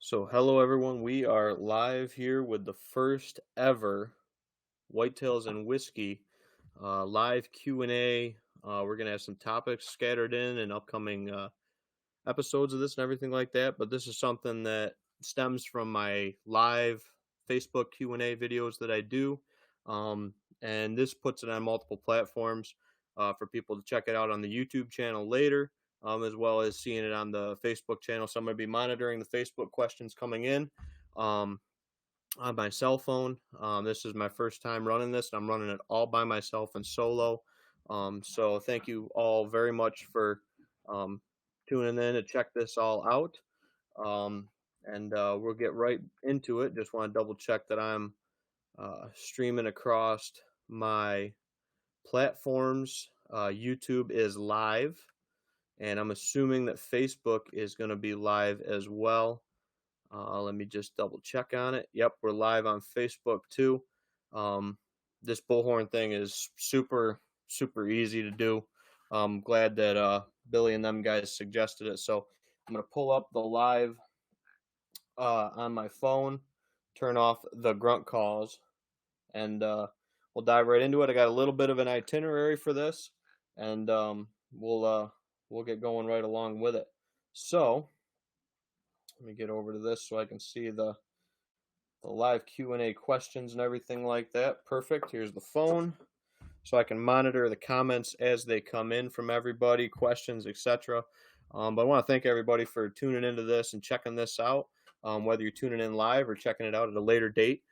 So, hello everyone. We are live here with the first ever Whitetails and Whiskey live Q&A. We're gonna have some topics scattered in upcoming episodes of this and everything like that. But this is something that stems from my live Facebook Q&A videos that I do, and this puts it on multiple platforms for people to check it out on the YouTube channel later, as well as seeing it on the Facebook channel. So I'm going to be monitoring the Facebook questions coming in on my cell phone. This is my first time running this, and I'm running it all by myself and solo. So thank you all very much for tuning in to check this all out. And we'll get right into it. Just want to double check that I'm streaming across my platforms. YouTube is live, and I'm assuming that Facebook is going to be live as well. Let me just double check on it. Yep, we're live on Facebook too. This bullhorn thing is super easy to do. I'm glad that Billy and them guys suggested it. So I'm going to pull up the live on my phone, turn off the grunt calls, and we'll dive right into it. I got a little bit of an itinerary for this, and we'll get going right along with it. So let me get over to this so I can see the live Q&A questions and everything like that. Perfect. Here's the phone, so I can monitor the comments as they come in from everybody, questions, etc. But I want to thank everybody for tuning into this and checking this out, whether you're tuning in live or checking it out at a later date.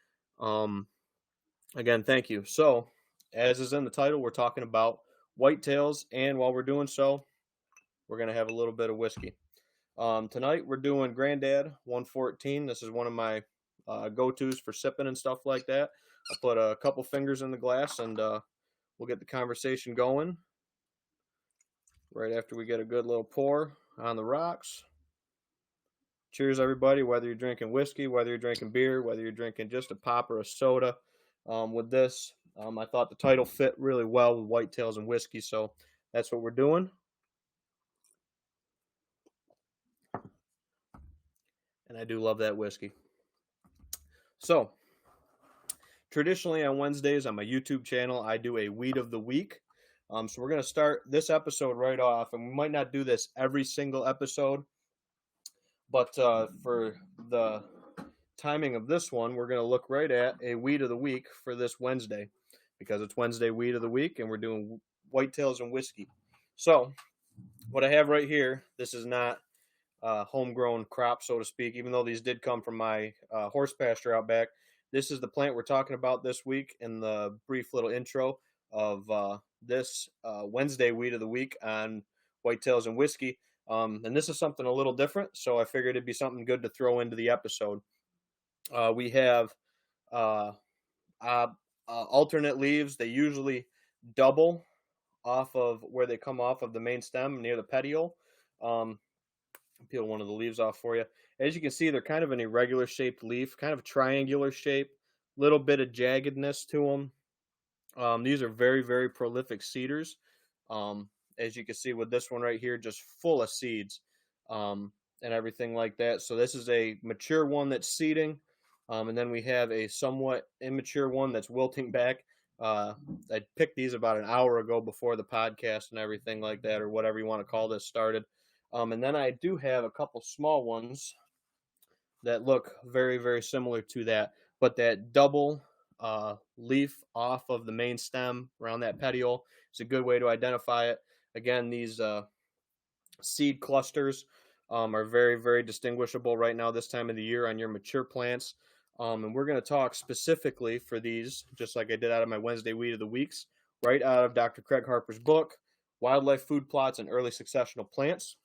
Again, thank you. So, as is in the title, we're talking about whitetails, and while we're doing so, we're going to have a little bit of whiskey. Tonight, we're doing Granddad 114. This is one of my go-tos for sipping and stuff like that. I'll put a couple fingers in the glass, and we'll get the conversation going right after we get a good little pour on the rocks. Cheers, everybody, whether you're drinking whiskey, whether you're drinking beer, whether you're drinking just a pop or a soda. With this, I thought the title fit really well with whitetails and whiskey, so that's what we're doing. And I do love that whiskey. So, traditionally on Wednesdays on my YouTube channel, I do a Weed of the Week. So we're going to start this episode right off, and we might not do this every single episode, but for the timing of this one, we're going to look right at a Weed of the Week for this Wednesday, because it's Wednesday Weed of the Week, and we're doing whitetails and whiskey. So, what I have right here, this is not homegrown crop, so to speak, even though these did come from my horse pasture out back. This is the plant we're talking about this week in the brief little intro of this Wednesday Weed of the Week on whitetails and whiskey. And this is something a little different, so I figured it'd be something good to throw into the episode. We have alternate leaves. They usually double off of where they come off of the main stem near the petiole. Peel one of the leaves off for you. As you can see, they're kind of an irregular shaped leaf, kind of triangular shape, little bit of jaggedness to them. These are very prolific seeders. As you can see with this one right here, just full of seeds and everything like that. So this is a mature one that's seeding, and then we have a somewhat immature one that's wilting back. I picked these about an hour ago before the podcast and everything like that, or whatever you want to call this, started. And then I do have a couple small ones that look very similar to that, but that double leaf off of the main stem around that petiole is a good way to identify it. Again, these seed clusters are very distinguishable right now this time of the year on your mature plants. And we're going to talk specifically for these, just like I did out of my Wednesday Weed of the Weeks, right out of Dr. Craig Harper's book, Wildlife Food Plots and Early Successional Plants.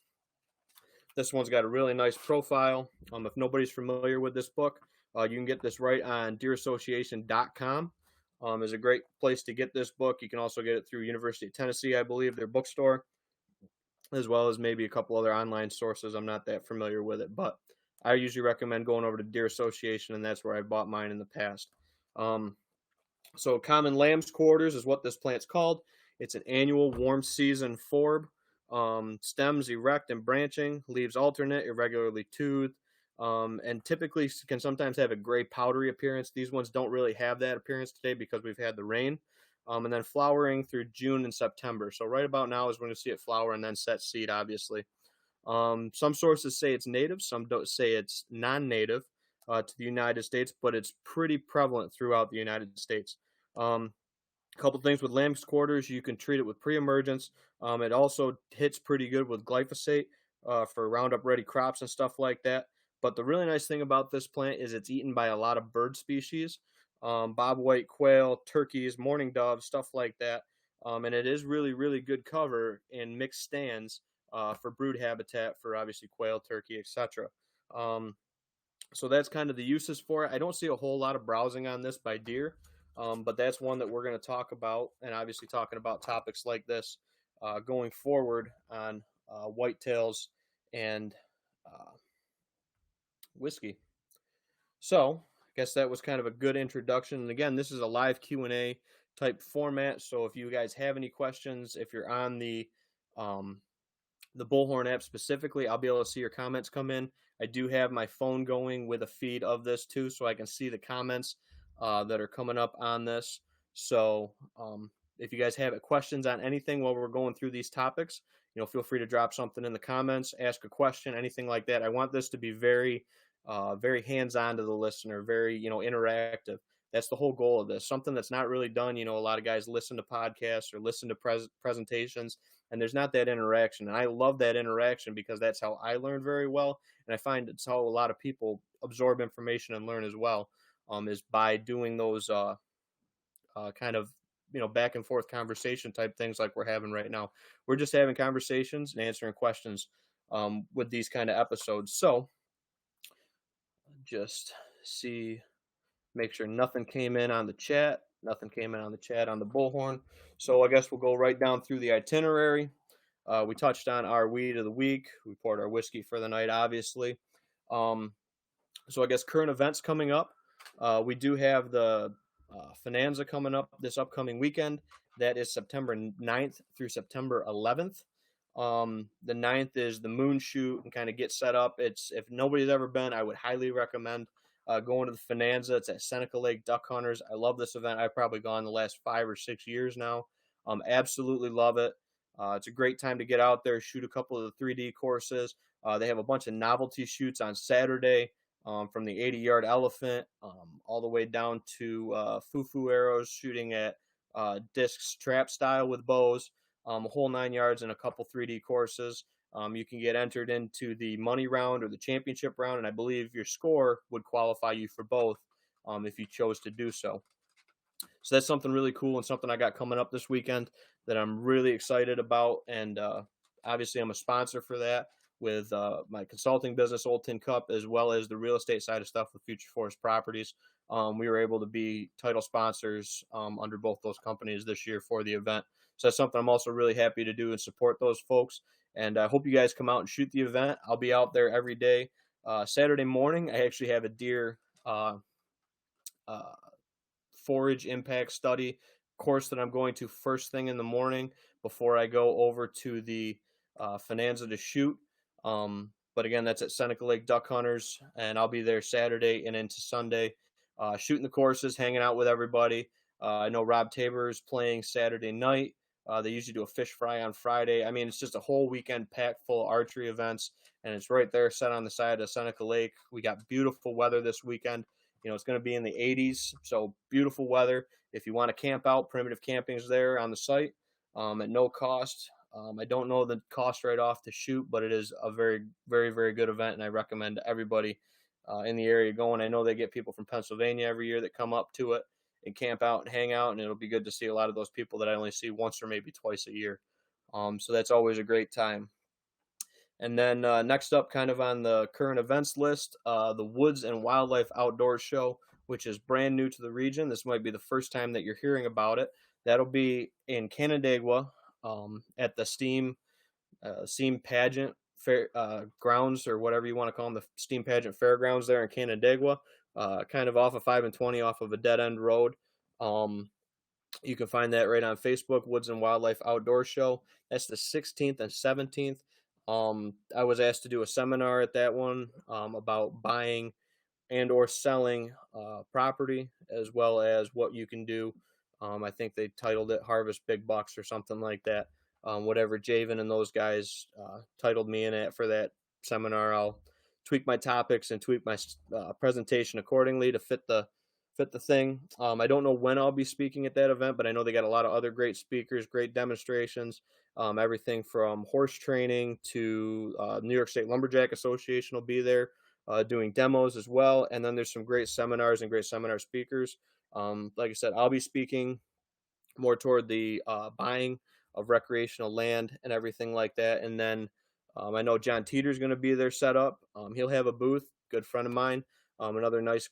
This one's got a really nice profile. If nobody's familiar with this book, you can get this right on deerassociation.com. Is a great place to get this book. You can also get it through University of Tennessee, I believe, their bookstore, as well as maybe a couple other online sources. I'm not that familiar with it, but I usually recommend going over to Deer Association, and that's where I bought mine in the past. So common lamb's quarters is what this plant's called. It's an annual warm season forb. Stems erect and branching, leaves alternate, irregularly toothed, and typically can sometimes have a gray powdery appearance. These ones don't really have that appearance today because we've had the rain. And then flowering through June and September. So right about now is when you see it flower and then set seed, obviously. Some sources say it's native, some don't say it's non-native to the United States, but it's pretty prevalent throughout the United States. A couple things with lamb's quarters, you can treat it with pre-emergence. It also hits pretty good with glyphosate for Roundup Ready crops and stuff like that. But the really nice thing about this plant is it's eaten by a lot of bird species, bobwhite quail, turkeys, mourning doves, stuff like that. And it is really, really good cover in mixed stands for brood habitat for obviously quail, turkey, etc. Um, so that's kind of the uses for it. I don't see a whole lot of browsing on this by deer, but that's one that we're going to talk about, and obviously talking about topics like this going forward on whitetails and uh, whiskey. So I guess that was kind of a good introduction. And again, this is a live Q&A type format. So if you guys have any questions, if you're on the Bullhorn app specifically, I'll be able to see your comments come in. I do have my phone going with a feed of this too, so I can see the comments that are coming up on this. So if you guys have questions on anything while we're going through these topics, feel free to drop something in the comments, ask a question, anything like that. I want this to be very, very hands-on to the listener, very, interactive. That's the whole goal of this. Something that's not really done. A lot of guys listen to podcasts or listen to presentations, and there's not that interaction. And I love that interaction because that's how I learn very well. And I find it's how a lot of people absorb information and learn as well, is by doing those kind of, back and forth conversation type things like we're having right now. We're just having conversations and answering questions with these kind of episodes. So just make sure nothing came in on the chat. Nothing came in on the chat on the Bullhorn. So I guess we'll go right down through the itinerary. We touched on our weed of the week. We poured our whiskey for the night, obviously. So I guess current events coming up. We do have the Finanza coming up this upcoming weekend. That is September 9th through September 11th. The 9th is the moon shoot and kind of get set up. If nobody's ever been, I would highly recommend going to the Finanza. It's at Seneca Lake Duck Hunters. I love this event. I've probably gone the last 5 or 6 years now. Absolutely love it. It's a great time to get out there, shoot a couple of the 3D courses. They have a bunch of novelty shoots on Saturday, from the 80-yard elephant all the way down to foo-foo arrows, shooting at discs trap style with bows, a whole 9 yards and a couple 3D courses. You can get entered into the money round or the championship round, and I believe your score would qualify you for both if you chose to do so. So that's something really cool and something I got coming up this weekend that I'm really excited about. And obviously I'm a sponsor for that with my consulting business, Old Tin Cup, as well as the real estate side of stuff with Future Forest Properties. We were able to be title sponsors under both those companies this year for the event. So that's something I'm also really happy to do and support those folks. And I hope you guys come out and shoot the event. I'll be out there every day. Saturday morning, I actually have a deer forage impact study course that I'm going to first thing in the morning before I go over to the Finanza to shoot. But again, that's at Seneca Lake Duck Hunters, and I'll be there Saturday and into Sunday, shooting the courses, hanging out with everybody. I know Rob Tabor is playing Saturday night. They usually do a fish fry on Friday. I mean, it's just a whole weekend packed full of archery events, and it's right there set on the side of Seneca Lake. We got beautiful weather this weekend. It's going to be in the 80s, so beautiful weather. If you want to camp out, primitive camping is there on the site at no cost. I don't know the cost right off to shoot, but it is a very, very, very good event, and I recommend everybody in the area going. I know they get people from Pennsylvania every year that come up to it and camp out and hang out, and it'll be good to see a lot of those people that I only see once or maybe twice a year. So that's always a great time. And then next up, kind of on the current events list, the Woods and Wildlife Outdoors Show, which is brand new to the region. This might be the first time that you're hearing about it. That'll be in Canandaigua at the Steam Pageant Fair grounds, or whatever you want to call them, the Steam Pageant Fairgrounds there in Canandaigua, kind of off of 5 and 20 off of a dead-end road. You can find that right on Facebook, Woods and Wildlife Outdoor Show. That's the 16th and 17th. I was asked to do a seminar at that one about buying and or selling property, as well as what you can do. I think they titled it Harvest Big Bucks or something like that. Whatever Javen and those guys titled me in at for that seminar, I'll tweak my topics and tweak my presentation accordingly to fit the thing. I don't know when I'll be speaking at that event, but I know they got a lot of other great speakers, great demonstrations. Everything from horse training to New York State Lumberjack Association will be there doing demos as well. And then there's some great seminars and great seminar speakers. Like I said, I'll be speaking more toward the buying of recreational land and everything like that. And then I know John Teeter's going to be there set up. He'll have a booth, good friend of mine, another nice,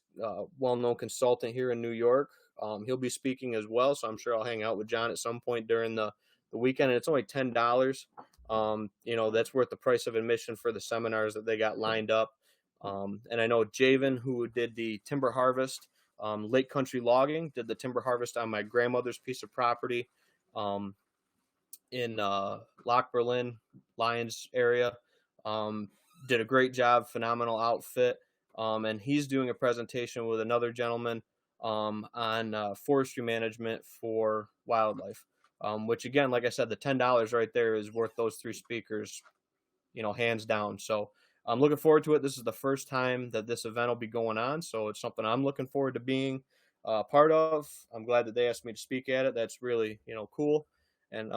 well-known consultant here in New York. He'll be speaking as well, so I'm sure I'll hang out with John at some point during the weekend. And it's only $10. That's worth the price of admission for the seminars that they got lined up. And I know Javen, who did the timber harvest, Lake Country Logging, did the timber harvest on my grandmother's piece of property in Loch Berlin, Lions area. Did a great job, phenomenal outfit. And he's doing a presentation with another gentleman on forestry management for wildlife, which again, like I said, the $10 right there is worth those three speakers, hands down. So I'm looking forward to it. This is the first time that this event will be going on, so it's something I'm looking forward to being part of. I'm glad that they asked me to speak at it. That's really, cool, and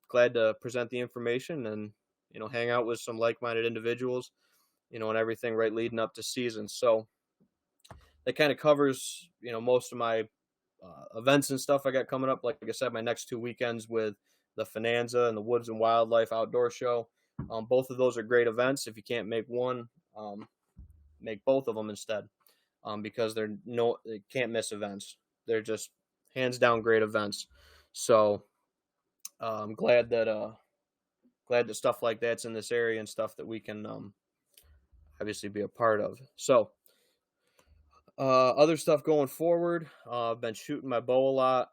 glad to present the information and, hang out with some like-minded individuals, and everything right leading up to season. So that kind of covers, most of my events and stuff I got coming up. Like I said, my next 2 weekends with the Finanza and the Woods and Wildlife Outdoor Show. Both of those are great events. If you can't make one, make both of them instead, because they can't miss events. They're just hands down great events. So I'm glad that stuff like that's in this area and stuff that we can obviously be a part of. So other stuff going forward, I've been shooting my bow a lot.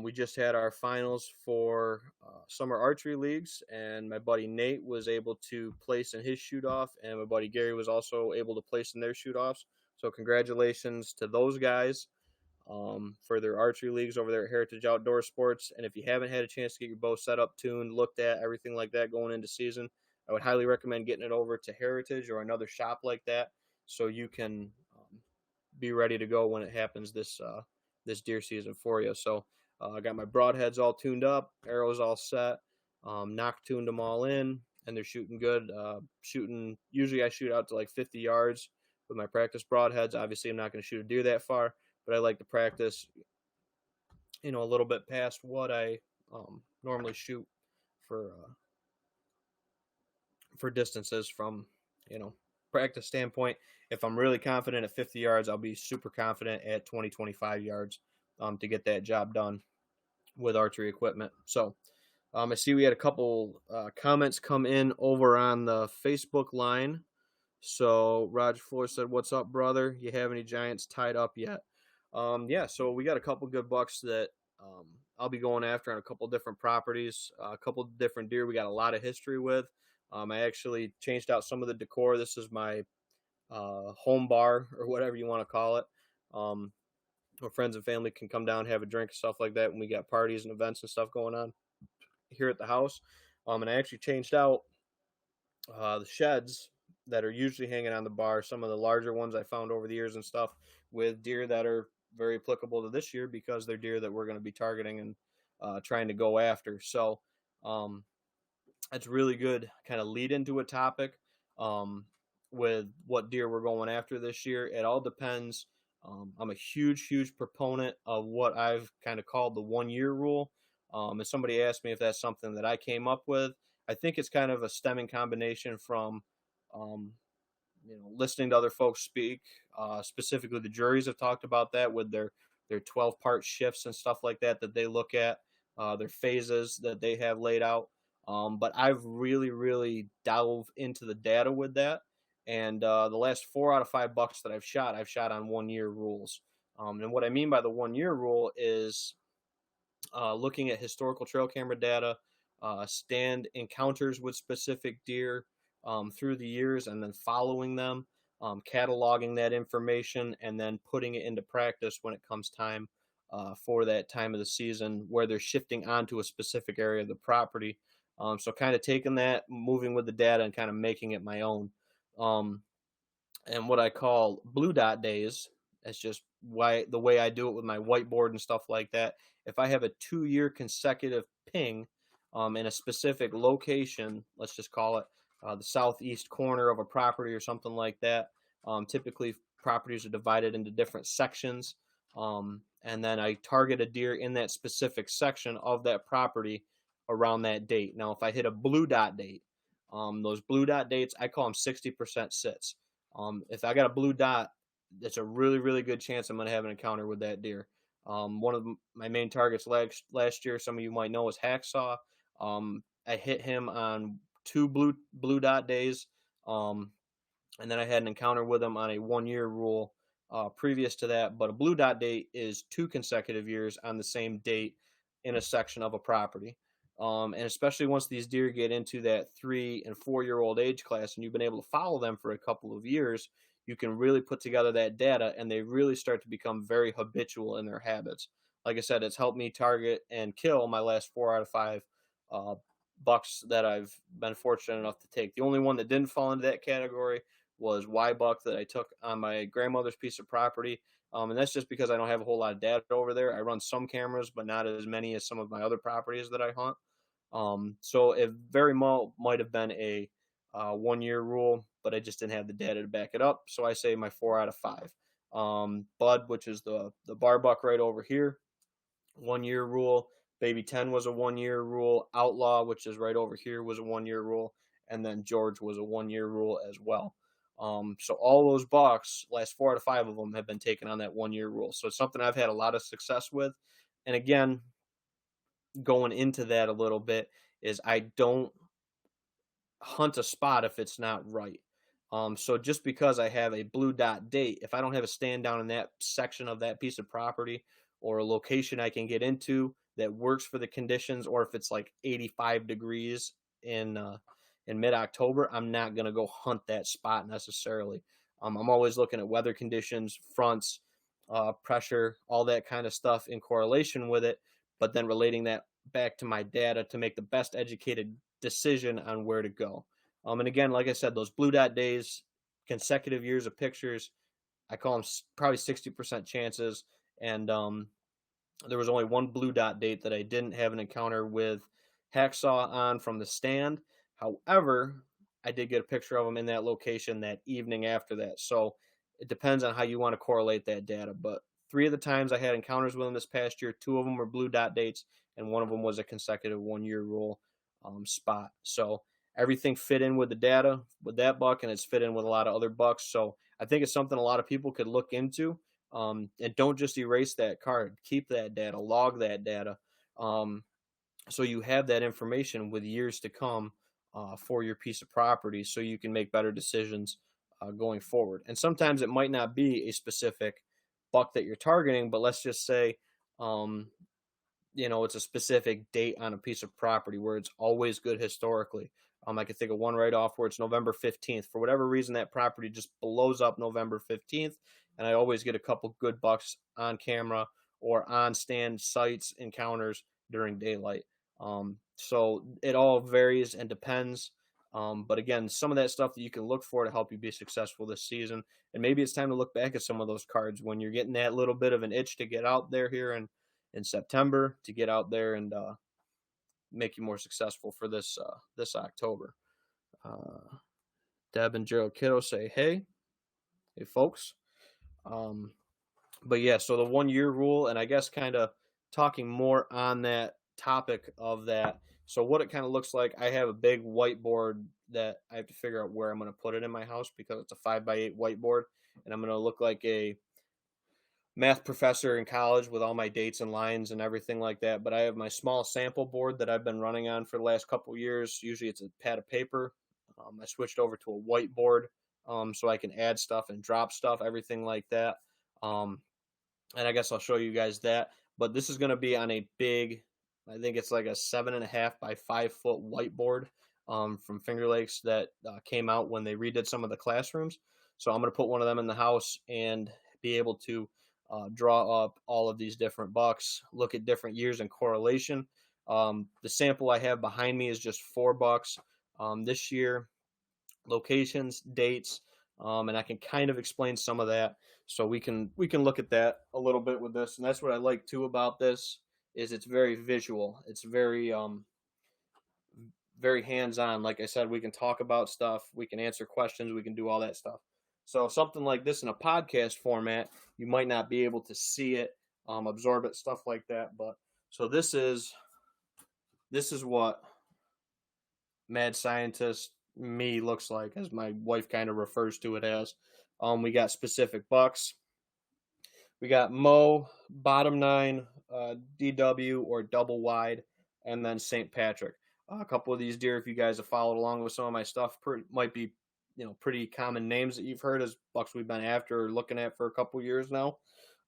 We just had our finals for summer archery leagues, and my buddy Nate was able to place in his shoot off, and my buddy Gary was also able to place in their shoot offs. So congratulations to those guys for their archery leagues over there at Heritage Outdoor Sports. And if you haven't had a chance to get your bow set up, tuned, looked at, everything like that going into season, I would highly recommend getting it over to Heritage or another shop like that, so you can be ready to go when it happens this deer season for you. So I got my broadheads all tuned up, arrows all set, tuned them all in, and they're shooting good. Usually I shoot out to like 50 yards with my practice broadheads. Obviously I'm not going to shoot a deer that far, but I like to practice, a little bit past what I normally shoot for distances from, practice standpoint. If I'm really confident at 50 yards, I'll be super confident at 20, 25 yards to get that job done with archery equipment. So I see we had a couple comments come in over on the Facebook line. So Roger Floor said, "What's up, brother? You have any giants tied up yet?" Yeah, so we got a couple good bucks that I'll be going after on a couple different properties, a couple different deer we got a lot of history with. I actually changed out some of the decor. This is my home bar or whatever you want to call it, where friends and family can come down, have a drink, stuff like that when we got parties and events and stuff going on here at the house. And I actually changed out the sheds that are usually hanging on the bar, some of the larger ones I found over the years and stuff, with deer that are very applicable to this year because they're deer that we're going to be targeting and trying to go after. So that's really good kind of lead into a topic with what deer we're going after this year. It all depends. I'm a huge proponent of what I've kind of called the 1 year rule. And somebody asked me if that's something that I came up with. I think it's kind of a stemming combination from, listening to other folks speak. Specifically, the juries have talked about that with their 12-part shifts and stuff like that they look at, their phases that they have laid out. But I've really delved into the data with that. And the last 4 out of 5 bucks that I've shot on 1 year rules. And what I mean by the 1 year rule is looking at historical trail camera data, stand encounters with specific deer, through the years, and then following them, cataloging that information, and then putting it into practice when it comes time for that time of the season where they're shifting onto a specific area of the property. So kind of taking that, moving with the data, and kind of making it my own. Um, and what I call blue dot days. That's just why the way I do it with my whiteboard and stuff like that. If I have a 2 year consecutive ping in a specific location, let's just call it the southeast corner of a property or something like that. Typically, properties are divided into different sections, and then I target a deer in that specific section of that property around that date. Now, if I hit a blue dot date, those blue dot dates, I call them 60% sits. If I got a blue dot, it's a really, really good chance I'm going to have an encounter with that deer. One of my main targets last year, some of you might know, was hacksaw. I hit him on two blue dot days, and then I had an encounter with him on a 1 year rule previous to that. But a blue dot date is 2 consecutive years on the same date in a section of a property. And especially once these deer get into that 3 and 4 year old age class and you've been able to follow them for a couple of years, you can really put together that data and they really start to become very habitual in their habits. Like I said, it's helped me target and kill my last 4 out of 5 uh, bucks that I've been fortunate enough to take. The only one that didn't fall into that category was Y buck that I took on my grandmother's piece of property. And that's just because I don't have a whole lot of data over there. I run some cameras, but not as many as some of my other properties that I hunt. So it very might have been a 1 year rule, but I just didn't have the data to back it up. So I say my 4 out of 5. Bud, which is the bar buck right over here, 1 year rule. Baby 10 was a 1 year rule. Outlaw, which is right over here, was a 1 year rule. And then George was a 1 year rule as well. So all those bucks, last 4 out of 5 of them have been taken on that 1 year rule. So it's something I've had a lot of success with. And again, going into that a little bit is I don't hunt a spot if it's not right. So just because I have a blue dot date, if I don't have a stand down in that section of that piece of property or a location I can get into that works for the conditions, or if it's like 85 degrees in mid-October, I'm not going to go hunt that spot necessarily. I'm always looking at weather conditions, fronts, pressure, all that kind of stuff in correlation with it, but then relating that back to my data to make the best educated decision on where to go. And again, like I said, those blue dot days, consecutive years of pictures, I call them probably 60% chances. And there was only one blue dot date that I didn't have an encounter with hacksaw on from the stand. However, I did get a picture of him in that location that evening after that. So it depends on how you want to correlate that data. But 3 of the times I had encounters with him this past year, 2 of them were blue dot dates, and 1 of them was a consecutive 1 year rule spot. So everything fit in with the data with that buck, and it's fit in with a lot of other bucks. So I think it's something a lot of people could look into. And don't just erase that card. Keep that data, log that data, so you have that information with years to come for your piece of property, so you can make better decisions going forward. And sometimes it might not be a specific buck that you're targeting, but let's just say it's a specific date on a piece of property where it's always good historically. I could think of one right off where it's November 15th. For whatever reason, that property just blows up November 15th, and I always get a couple good bucks on camera or on stand sites encounters during daylight. So it all varies and depends. But again, some of that stuff that you can look for to help you be successful this season. And maybe it's time to look back at some of those cards when you're getting that little bit of an itch to get out there here in September, to get out there and make you more successful for this October. Deb and Gerald Kiddo say, hey folks. But yeah, so the 1 year rule, and I guess kind of talking more on that topic of that. So what it kind of looks like, I have a big whiteboard that I have to figure out where I'm going to put it in my house because it's a 5x8 whiteboard, and I'm going to look like a math professor in college with all my dates and lines and everything like that. But I have my small sample board that I've been running on for the last couple of years. Usually it's a pad of paper. I switched over to a whiteboard so I can add stuff and drop stuff, everything like that. And I guess I'll show you guys that. But this is going to be on a big, I think it's like a 7.5 by 5 foot whiteboard. from Finger Lakes that came out when they redid some of the classrooms. So I'm going to put one of them in the house and be able to draw up all of these different bucks, look at different years in correlation. The sample I have behind me is just 4 bucks this year, locations, dates, and I can kind of explain some of that. So we can look at that a little bit with this, and that's what I like too about this is it's very visual. It's very hands on. Like I said, we can talk about stuff, we can answer questions, we can do all that stuff. So something like this in a podcast format, you might not be able to see it, absorb it, stuff like that. But so this is what mad scientist me looks like, as my wife kind of refers to it as. We got specific bucks. We got Mo, bottom nine, DW or double wide, and then St. Patrick. A couple of these deer, if you guys have followed along with some of my stuff, might be pretty common names that you've heard as bucks we've been after or looking at for a couple years now.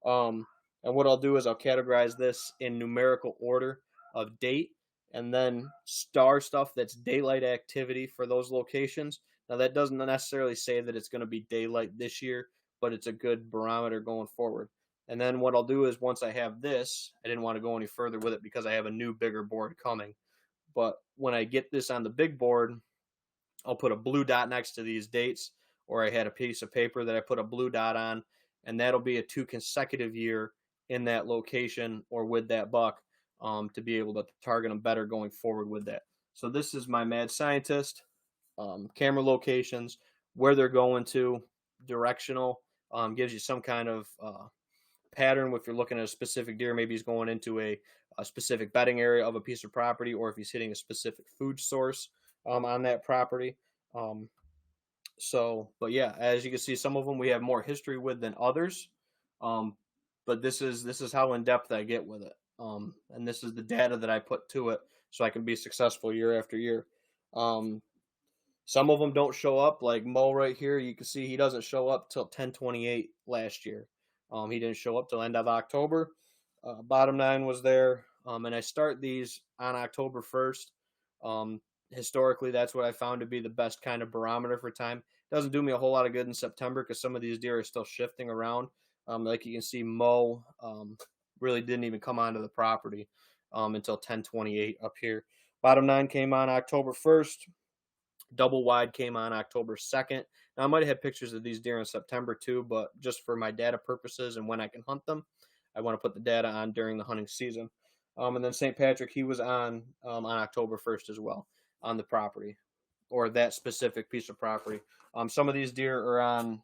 And what I'll do is I'll categorize this in numerical order of date and then star stuff that's daylight activity for those locations. Now, that doesn't necessarily say that it's going to be daylight this year, but it's a good barometer going forward. And then what I'll do is once I have this, I didn't want to go any further with it because I have a new bigger board coming. But when I get this on the big board, I'll put a blue dot next to these dates, or I had a piece of paper that I put a blue dot on, and that'll be a 2 consecutive year in that location or with that buck, to be able to target them better going forward with that. So this is my mad scientist, camera locations, where they're going to, directional, gives you some kind of pattern. If you're looking at a specific deer, maybe he's going into a specific bedding area of a piece of property, or if he's hitting a specific food source on that property. But yeah, as you can see, some of them we have more history with than others. But this is how in depth I get with it, and this is the data that I put to it, so I can be successful year after year. Some of them don't show up, like Mo right here. You can see he doesn't show up till 10/28 last year. He didn't show up till end of October. Bottom nine was there, and I start these on October 1st. Historically, that's what I found to be the best kind of barometer for time. It doesn't do me a whole lot of good in September because some of these deer are still shifting around. Like you can see, Mo really didn't even come onto the property until 10/28 up here. Bottom nine came on October 1st. Double wide came on October 2nd. Now, I might have had pictures of these deer in September too, but just for my data purposes and when I can hunt them, I want to put the data on during the hunting season. And then St. Patrick, he was on October 1st as well on the property, or that specific piece of property. Some of these deer are on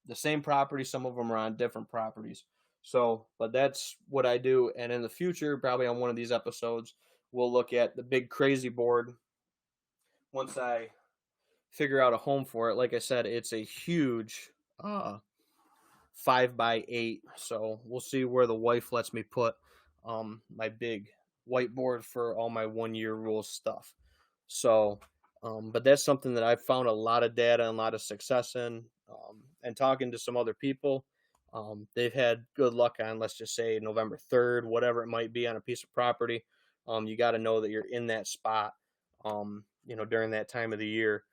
the same property. Some of them are on different properties. So, but that's what I do. And in the future, probably on one of these episodes, we'll look at the big crazy board once I figure out a home for it. Like I said, it's a huge 5x8. So we'll see where the wife lets me put my big whiteboard for all my 1 year rules stuff. So, but that's something that I've found a lot of data and a lot of success in. And talking to some other people, they've had good luck on, let's just say, November 3rd, whatever it might be on a piece of property. You got to know that you're in that spot, during that time of the year,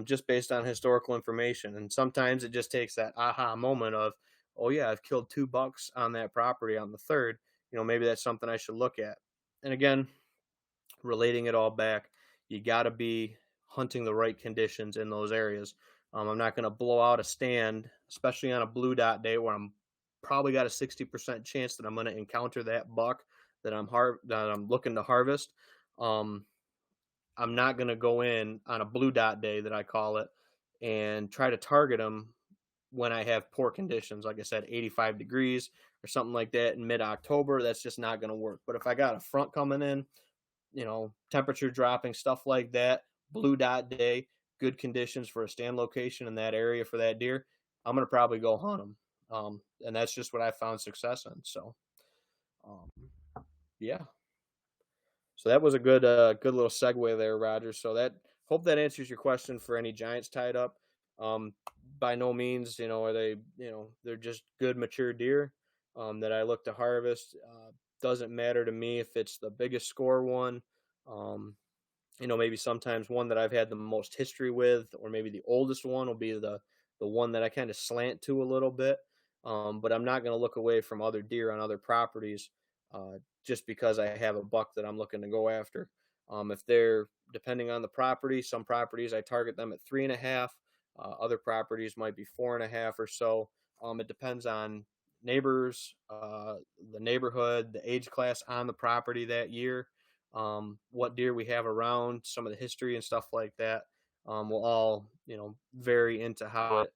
just based on historical information. And sometimes it just takes that aha moment of, oh yeah, I've killed 2 bucks on that property on the 3rd. Maybe that's something I should look at. And again, relating it all back, you got to be hunting the right conditions in those areas. I'm not going to blow out a stand, especially on a blue dot day where I'm probably got a 60% chance that I'm going to encounter that buck that I'm looking to harvest. I'm not going to go in on a blue dot day, that I call it, and try to target them when I have poor conditions. Like I said, 85 degrees or something like that in mid-October, that's just not going to work. But if I got a front coming in, temperature dropping, stuff like that, blue dot day, good conditions for a stand location in that area for that deer, I'm going to probably go hunt them. And that's just what I found success in. So, yeah. So that was a good little segue there, Roger. So hope that answers your question for any giants tied up. By no means, are they, they're just good mature deer that I look to harvest. Doesn't matter to me if it's the biggest score one. Maybe sometimes one that I've had the most history with, or maybe the oldest one will be the one that I kind of slant to a little bit. But I'm not going to look away from other deer on other properties just because I have a buck that I'm looking to go after. If they're depending on the property, some properties I target them at 3.5. Other properties might be 4.5 or so. It depends on neighbors, the neighborhood, the age class on the property that year, what deer we have around, some of the history and stuff like that, will all vary into how it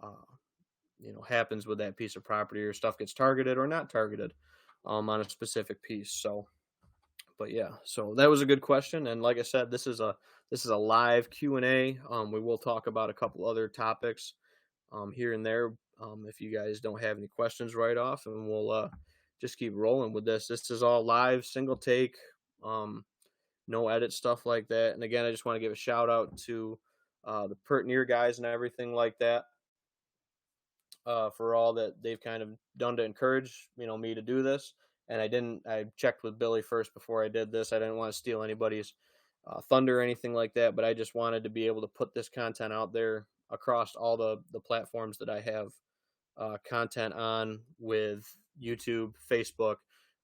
uh, happens with that piece of property, or stuff gets targeted or not targeted on a specific piece. So, but yeah, so that was a good question, and like I said, this is a live Q&A. We will talk about a couple other topics here and there, if you guys don't have any questions right off, and we'll just keep rolling with this. This is all live, single take. No edit, stuff like that. And again, I just want to give a shout out to the Pert Near guys and everything like that, for all that they've kind of done to encourage me to do this. And I checked with Billy first before I did this. I didn't want to steal anybody's thunder or anything like that, but I just wanted to be able to put this content out there across all the platforms that I have content on, with YouTube, Facebook,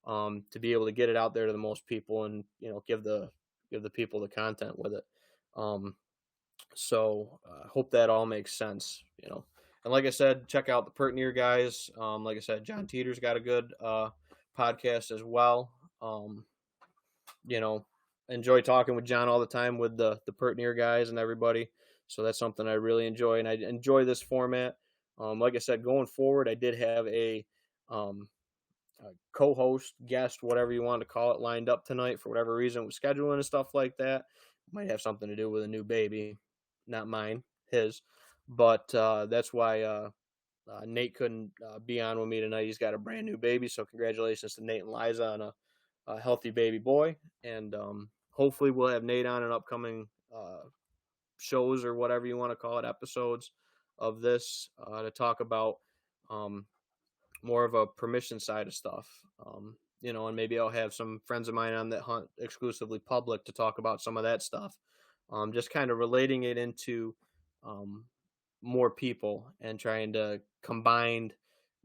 to be able to get it out there to the most people, and give the people the content with it. Um, so hope that all makes sense. And like I said, check out the Pert Near guys. Like I said, John Teeter's got a good podcast as well. You know, enjoy talking with John all the time with the Pert Near guys and everybody. So that's something I really enjoy, and I enjoy this format. Like I said, going forward, I did have um, a co-host, guest, whatever you want to call it, lined up tonight for whatever reason with scheduling and stuff like that. Might have something to do with a new baby, not mine, his. But that's why Nate couldn't be on with me tonight. He's got a brand new baby, so congratulations to Nate and Liza on a healthy baby boy. And hopefully we'll have Nate on in upcoming shows, or whatever you want to call it, episodes of this, to talk about um, more of a permission side of stuff. And maybe I'll have some friends of mine on that hunt exclusively public to talk about some of that stuff. Just kind of relating it into um, more people, and trying to combine,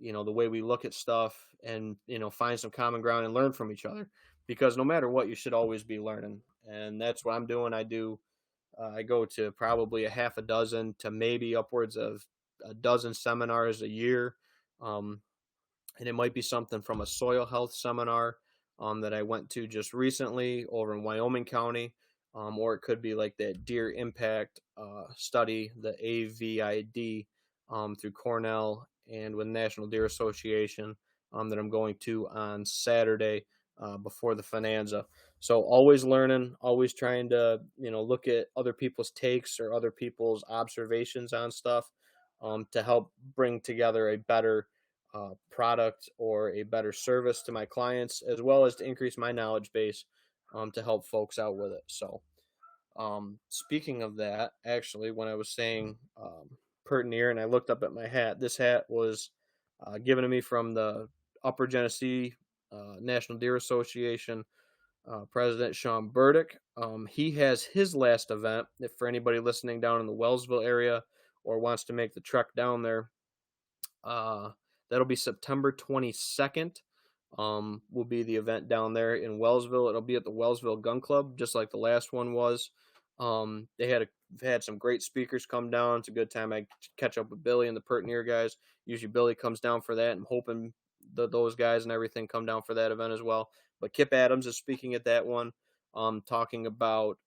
the way we look at stuff, and, find some common ground and learn from each other. Because no matter what, you should always be learning. And that's what I'm doing. I go to probably a half a dozen to maybe upwards of a dozen seminars a year. And it might be something from a soil health seminar that I went to just recently over in Wyoming County, or it could be like that deer impact study, the AVID, through Cornell and with National Deer Association, that I'm going to on Saturday before the Finanza. So always learning, always trying to look at other people's takes or other people's observations on stuff, to help bring together a better product or a better service to my clients, as well as to increase my knowledge base, to help folks out with it. So, speaking of that, actually, when I was saying Pert Near, and I looked up at my hat, this hat was given to me from the Upper Genesee National Deer Association President Sean Burdick. He has his last event, if for anybody listening down in the Wellsville area or wants to make the trek down there. Uh, that'll be September 22nd. Will be the event down there in Wellsville. It'll be at the Wellsville Gun Club, just like the last one was. They had some great speakers come down. It's a good time. I catch up with Billy and the Pert Near guys. Usually Billy comes down for that. I'm hoping those guys and everything come down for that event as well. But Kip Adams is speaking at that one, talking about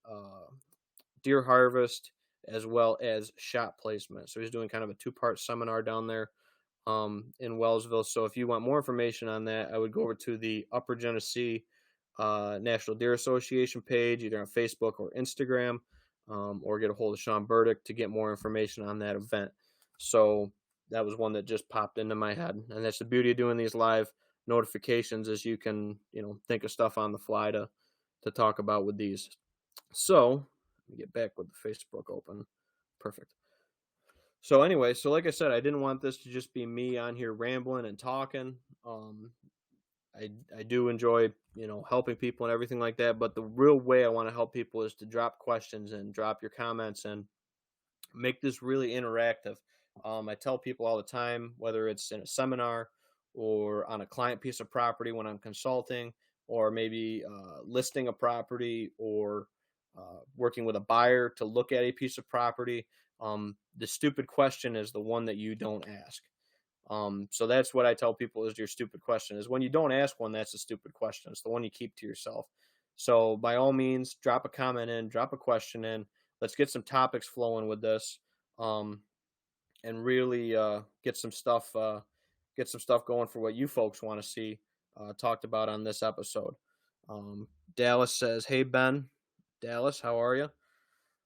deer harvest as well as shot placement. So he's doing kind of a two-part seminar down there in Wellsville. So if you want more information on that, I would go over to the Upper Genesee National Deer Association page, either on Facebook or Instagram, or get a hold of Sean Burdick to get more information on that event. So that was one that just popped into my head, and that's the beauty of doing these live notifications, is you can think of stuff on the fly to talk about with these. So let me get back with the Facebook open. Perfect. So anyway, so like I said, I didn't want this to just be me on here rambling and talking. I do enjoy, helping people and everything like that. But the real way I want to help people is to drop questions and drop your comments and make this really interactive. I tell people all the time, whether it's in a seminar or on a client piece of property when I'm consulting, or maybe listing a property, or working with a buyer to look at a piece of property. The stupid question is the one that you don't ask. So that's what I tell people is your stupid question is when you don't ask one, that's a stupid question. It's the one you keep to yourself. So by all means, drop a comment in, drop a question in. Let's get some topics flowing with this, um, and really get some stuff going for what you folks want to see talked about on this episode. Dallas says, "Hey Ben, Dallas, how are you?"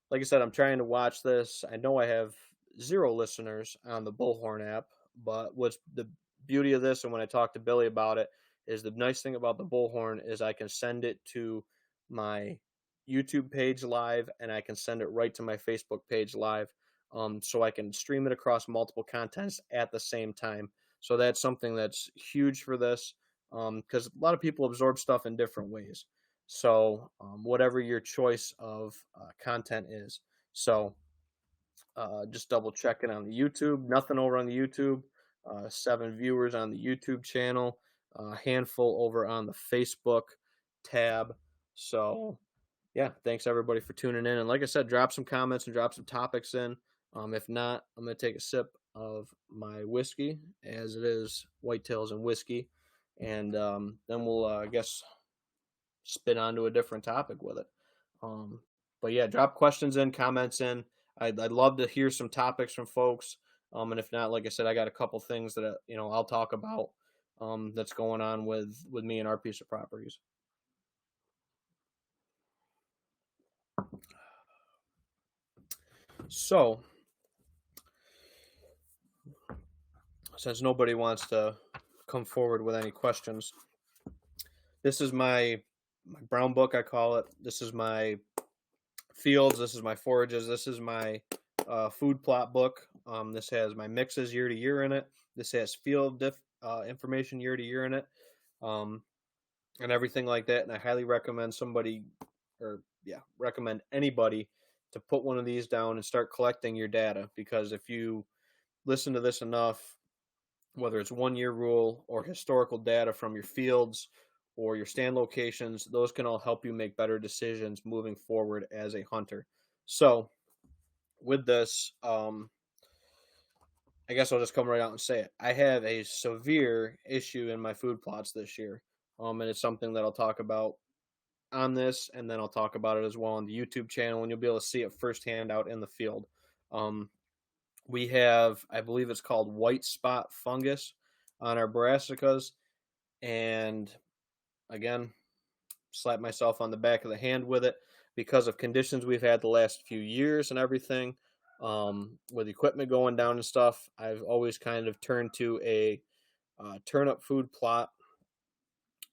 Like I said, I'm trying to watch this. I know I have 0 listeners on the Bullhorn app, but what's the beauty of this, and when I talked to Billy about it, is the nice thing about the Bullhorn is I can send it to my YouTube page live, and I can send it right to my Facebook page live. So I can stream it across multiple contents at the same time. So that's something that's huge for this, because a lot of people absorb stuff in different ways. So whatever your choice of content is. So just double checking on the YouTube. Nothing over on the YouTube. 7 viewers on the YouTube channel. A handful over on the Facebook tab. So yeah, thanks everybody for tuning in. And like I said, drop some comments and drop some topics in. If not, I'm going to take a sip of my whiskey, as it is Whitetails and whiskey. And then we'll, I guess, spin onto a different topic with it. But yeah, drop questions in, comments in. I'd love to hear some topics from folks. And if not, like I said, I got a couple things that I'll talk about that's going on with me and our piece of properties. So, since nobody wants to come forward with any questions, this is my brown book, I call it. This is my fields. This is my forages. This is my food plot book. This has my mixes year to year in it. This has field information year to year in it, and everything like that. And I highly recommend recommend anybody to put one of these down and start collecting your data, because if you listen to this enough, whether it's 1 year rule or historical data from your fields or your stand locations, those can all help you make better decisions moving forward as a hunter. So with this, I guess I'll just come right out and say it. I have a severe issue in my food plots this year. And it's something that I'll talk about on this, and then I'll talk about it as well on the YouTube channel, and you'll be able to see it firsthand out in the field. We have, I believe it's called white spot fungus on our brassicas, and again, slap myself on the back of the hand with it because of conditions we've had the last few years and everything. With equipment going down and stuff, I've always kind of turned to a turnip food plot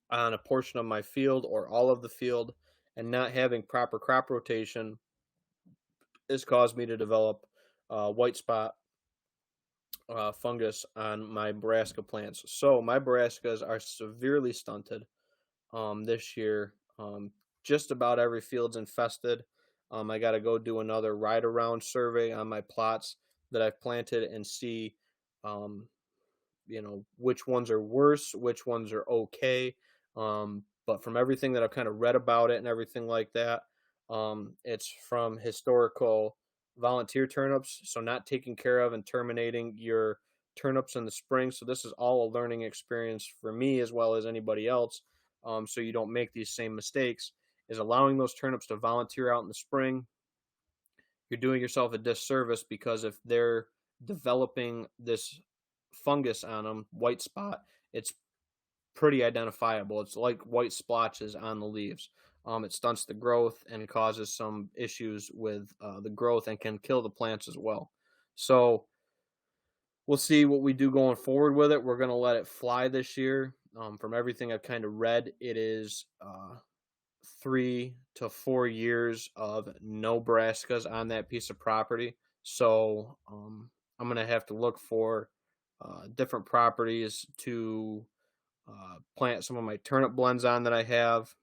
on a portion of my field or all of the field, and not having proper crop rotation has caused me to develop white spot fungus on my brassica plants. So my brassicas are severely stunted this year. Just about every field's infested. I got to go do another ride around survey on my plots that I've planted and see, which ones are worse, which ones are okay. But from everything that I've kind of read about it and everything like that, it's from historical volunteer turnips. So not taking care of and terminating your turnips in the spring. So this is all a learning experience for me as well as anybody else. So you don't make these same mistakes, is allowing those turnips to volunteer out in the spring. You're doing yourself a disservice, because if they're developing this fungus on them, white spot, it's pretty identifiable. It's like white splotches on the leaves. It stunts the growth and causes some issues with the growth and can kill the plants as well. So we'll see what we do going forward with it. We're going to let it fly this year. From everything I've kind of read, it is 3 to 4 years of no brassicas on that piece of property. So I'm going to have to look for different properties to plant some of my turnip blends on that I have,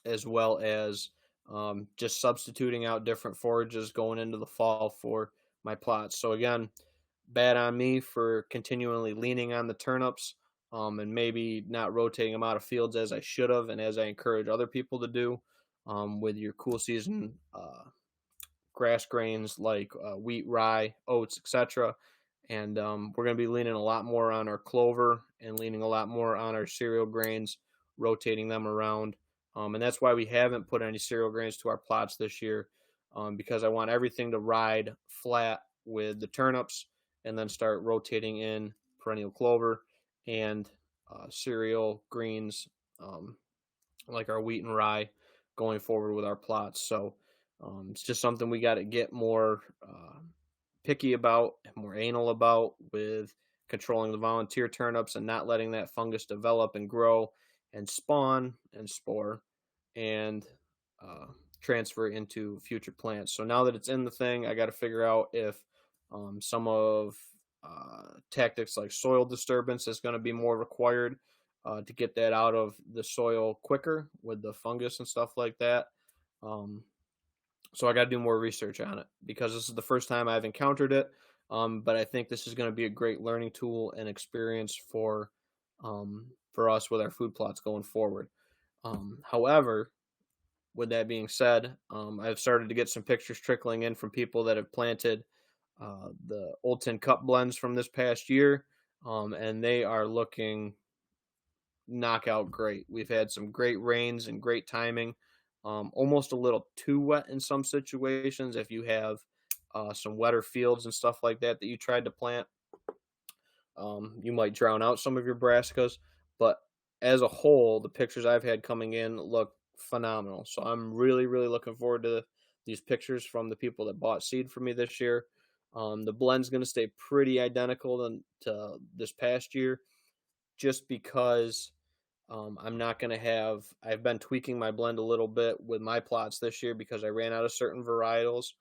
as well as just substituting out different forages going into the fall for my plots. So again, bad on me for continually leaning on the turnips, and maybe not rotating them out of fields as I should have, and as I encourage other people to do with your cool season grass grains like wheat, rye, oats, etc. And we're going to be leaning a lot more on our clover and leaning a lot more on our cereal grains, rotating them around. And that's why we haven't put any cereal grains to our plots this year, because I want everything to ride flat with the turnips and then start rotating in perennial clover and cereal greens, like our wheat and rye, going forward with our plots. So it's just something we got to get more picky about and more anal about, with controlling the volunteer turnips and not letting that fungus develop and grow and spawn and spore and uh, transfer into future plants. So now that it's in the thing, I got to figure out if some of tactics like soil disturbance is going to be more required to get that out of the soil quicker with the fungus and stuff like that. Um, so I got to do more research on it, because this is the first time I've encountered it. But I think this is going to be a great learning tool and experience for us with our food plots going forward. However, with that being said, I've started to get some pictures trickling in from people that have planted the Old Tin Cup blends from this past year, and they are looking knockout great. We've had some great rains and great timing, almost a little too wet in some situations. If you have some wetter fields and stuff like that that you tried to plant, you might drown out some of your brassicas. But as a whole, the pictures I've had coming in look phenomenal. So I'm really, really looking forward to these pictures from the people that bought seed for me this year. The blend's going to stay pretty identical to this past year, just because I'm not going to have. I've been tweaking my blend a little bit with my plots this year because I ran out of certain varietals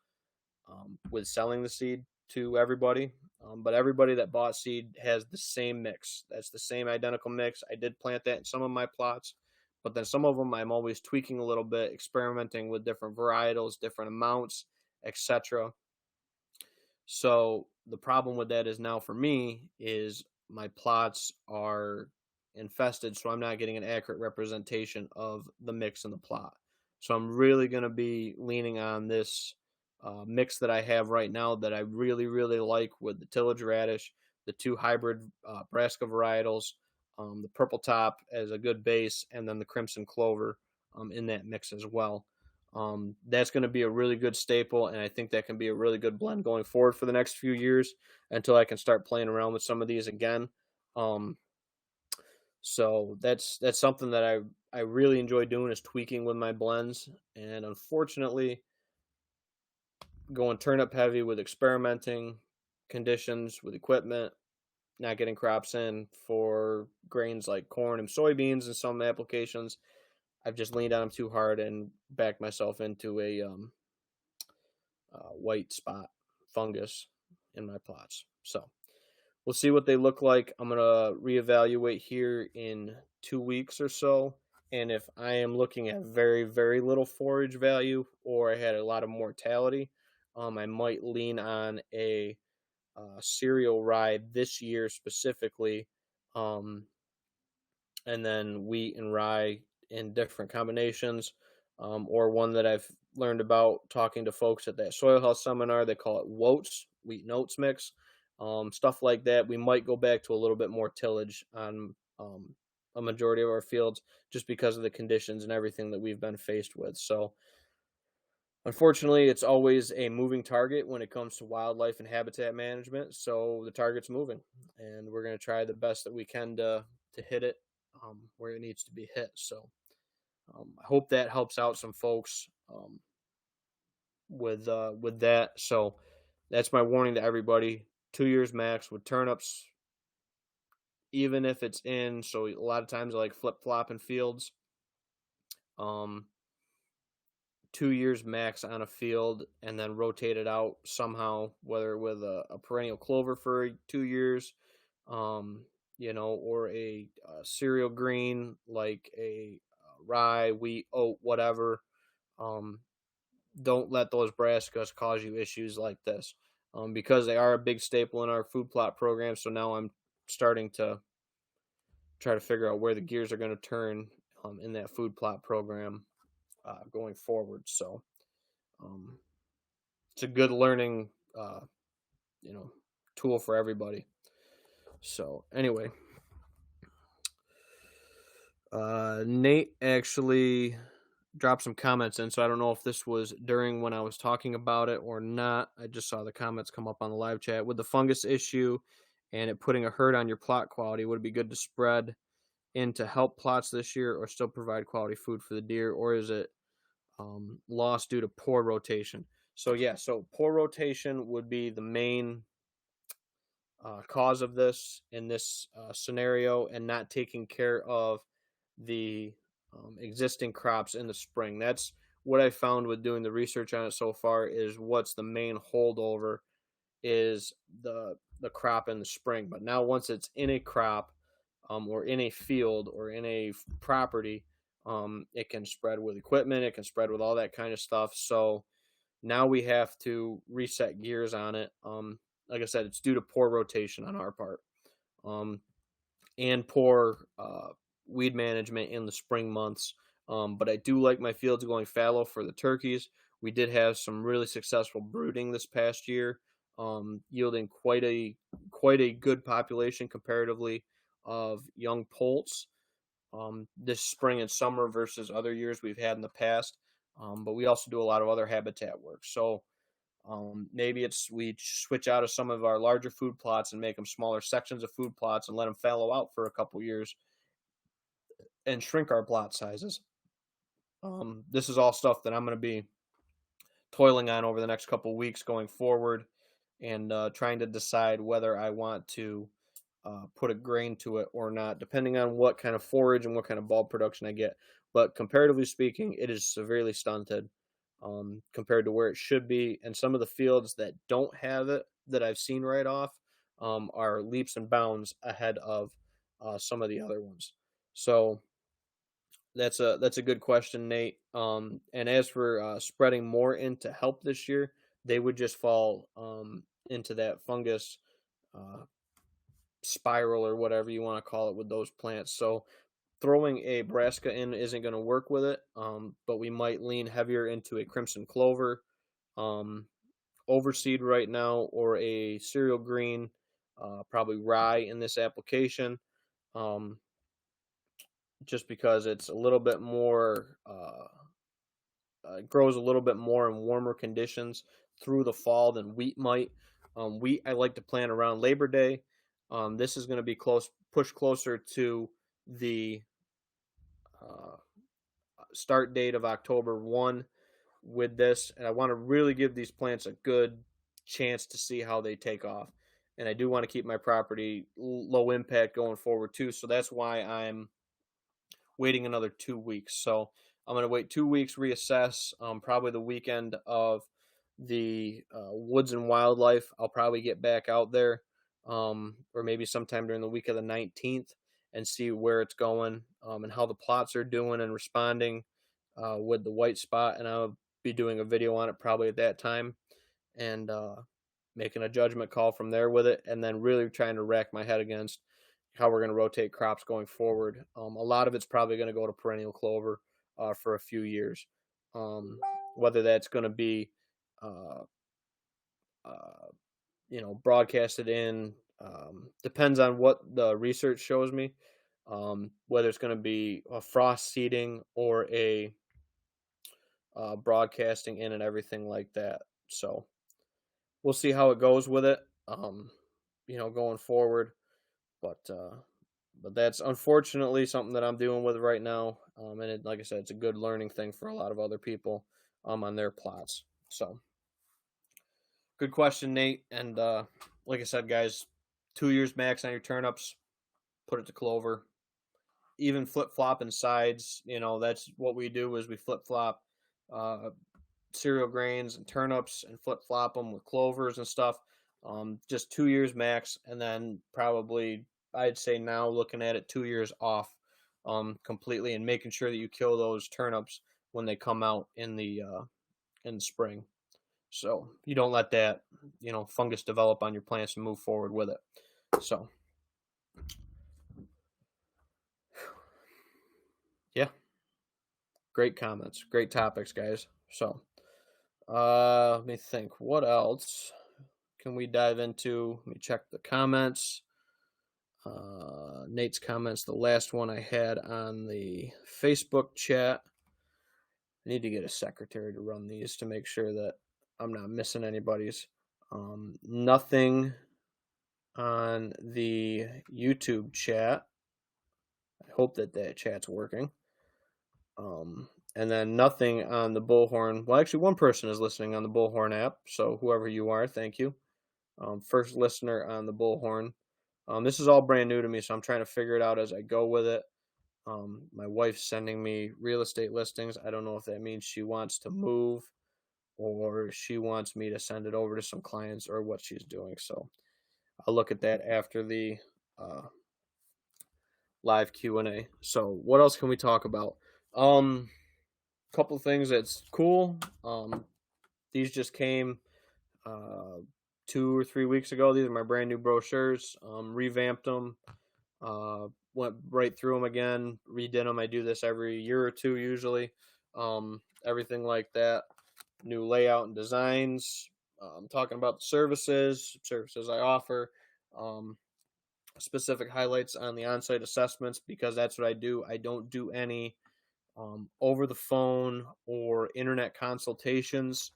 with selling the seed to everybody. But everybody that bought seed has the same mix. That's the same identical mix. I did plant that in some of my plots, but then some of them I'm always tweaking a little bit, experimenting with different varietals, different amounts, etc. So the problem with that is, now for me, is my plots are infested, so I'm not getting an accurate representation of the mix in the plot. So I'm really going to be leaning on this mix that I have right now that I really, really like, with the tillage radish, the two hybrid brassica varietals, the purple top as a good base, and then the crimson clover in that mix as well. That's going to be a really good staple, and I think that can be a really good blend going forward for the next few years until I can start playing around with some of these again. Um, so that's something that I really enjoy doing, is tweaking with my blends, and unfortunately, going turnip heavy with experimenting conditions with equipment, not getting crops in for grains like corn and soybeans in some applications. I've just leaned on them too hard and backed myself into a white spot fungus in my plots. So we'll see what they look like. I'm going to reevaluate here in 2 weeks or so. And if I am looking at very, very little forage value, or I had a lot of mortality, I might lean on a cereal rye this year specifically, um, and then wheat and rye in different combinations, or one that I've learned about talking to folks at that soil health seminar. They call it WOTS, wheat and oats mix, stuff like that. We might go back to a little bit more tillage on a majority of our fields, just because of the conditions and everything that we've been faced with. So unfortunately, it's always a moving target when it comes to wildlife and habitat management. So the target's moving, and we're going to try the best that we can to hit it where it needs to be hit. So I hope that helps out some folks with that. So that's my warning to everybody: 2 years max with turnips, even if it's in. So a lot of times I like flip flopping fields. 2 years max on a field, and then rotate it out somehow, whether with a perennial clover for 2 years, or a cereal green like a rye, wheat, oat, whatever. Um, don't let those brassicas cause you issues like this, because they are a big staple in our food plot program. So now I'm starting to try to figure out where the gears are going to turn in that food plot program going forward. So um, it's a good learning, uh, you know, tool for everybody. So anyway, Nate actually dropped some comments in, so I don't know if this was during when I was talking about it or not. I just saw the comments come up on the live chat. With the fungus issue and it putting a hurt on your plot quality, would it be good to spread in to help plots this year or still provide quality food for the deer, or is it lost due to poor rotation? So yeah, so poor rotation would be the main cause of this in this scenario, and not taking care of the existing crops in the spring. That's what I found with doing the research on it so far. Is what's the main holdover is the crop in the spring. But now once it's in a crop, or in a field or in a property, it can spread with equipment. It can spread with all that kind of stuff. So now we have to reset gears on it. Like I said, it's due to poor rotation on our part, um, and poor weed management in the spring months. But I do like my fields going fallow for the turkeys. We did have some really successful brooding this past year, yielding quite a good population comparatively of young poults this spring and summer versus other years we've had in the past. But we also do a lot of other habitat work. So maybe it's we switch out of some of our larger food plots and make them smaller sections of food plots and let them fallow out for a couple years and shrink our plot sizes. This is all stuff that I'm going to be toiling on over the next couple weeks going forward, and trying to decide whether I want to put a grain to it or not, depending on what kind of forage and what kind of bulb production I get. But comparatively speaking, it is severely stunted compared to where it should be. And some of the fields that don't have it that I've seen right off are leaps and bounds ahead of some of the other ones. So that's a good question, Nate. And as for spreading more in to help this year, they would just fall into that fungus uh, spiral or whatever you want to call it with those plants. So throwing a brassica in isn't going to work with it, but we might lean heavier into a crimson clover um, overseed right now, or a cereal green, probably rye in this application, um, just because it's a little bit more. It grows a little bit more in warmer conditions through the fall than wheat might. Wheat I like to plant around Labor Day. This is going to be pushed closer to the uh, start date of October 1 with this, and I want to really give these plants a good chance to see how they take off. And I do want to keep my property low impact going forward too, so that's why I'm waiting another 2 weeks. So I'm going to wait 2 weeks, reassess. Probably the weekend of the Woods and Wildlife, I'll probably get back out there, or maybe sometime during the week of the 19th, and see where it's going, and how the plots are doing and responding with the white spot. And I'll be doing a video on it probably at that time, and making a judgment call from there with it, and then really trying to rack my head against how we're going to rotate crops going forward. A lot of it's probably going to go to perennial clover for a few years. Whether that's going to be, uh, uh, broadcasted in, depends on what the research shows me. Whether it's going to be a frost seeding or a broadcasting in and everything like that. So we'll see how it goes with it, going forward. But that's unfortunately something that I'm dealing with right now. And like I said, it's a good learning thing for a lot of other people on their plots. So good question, Nate. And like I said, guys, 2 years max on your turnips, put it to clover. Even flip flopping sides, that's what we do is we flip flop uh, cereal grains and turnips and flip flop them with clovers and stuff. Just 2 years max, and then probably I'd say now, looking at it, 2 years off, completely, and making sure that you kill those turnips when they come out in the spring. So you don't let that, fungus develop on your plants and move forward with it. So yeah, great comments, great topics, guys. So let me think, what else can we dive into? Let me check the comments. Nate's comments, the last one I had on the Facebook chat. I need to get a secretary to run these to make sure that I'm not missing anybody's. Nothing on the YouTube chat. I hope that chat's working. And then nothing on the Bullhorn. Well, actually, one person is listening on the Bullhorn app. So whoever you are, thank you. First listener on the Bullhorn. This is all brand new to me, so I'm trying to figure it out as I go with it. My wife's sending me real estate listings. I don't know if that means she wants to move or she wants me to send it over to some clients or what she's doing. So I'll look at that after the live Q&A. So what else can we talk about? Couple things that's cool. These just came 2 or 3 weeks ago. These are my brand new brochures. Revamped them. Went right through them again, redid them. I do this every year or two usually. Everything like that. New layout and designs. I'm talking about the services I offer. Specific highlights on the on-site assessments, because that's what I do. I don't do any over the phone or internet consultations,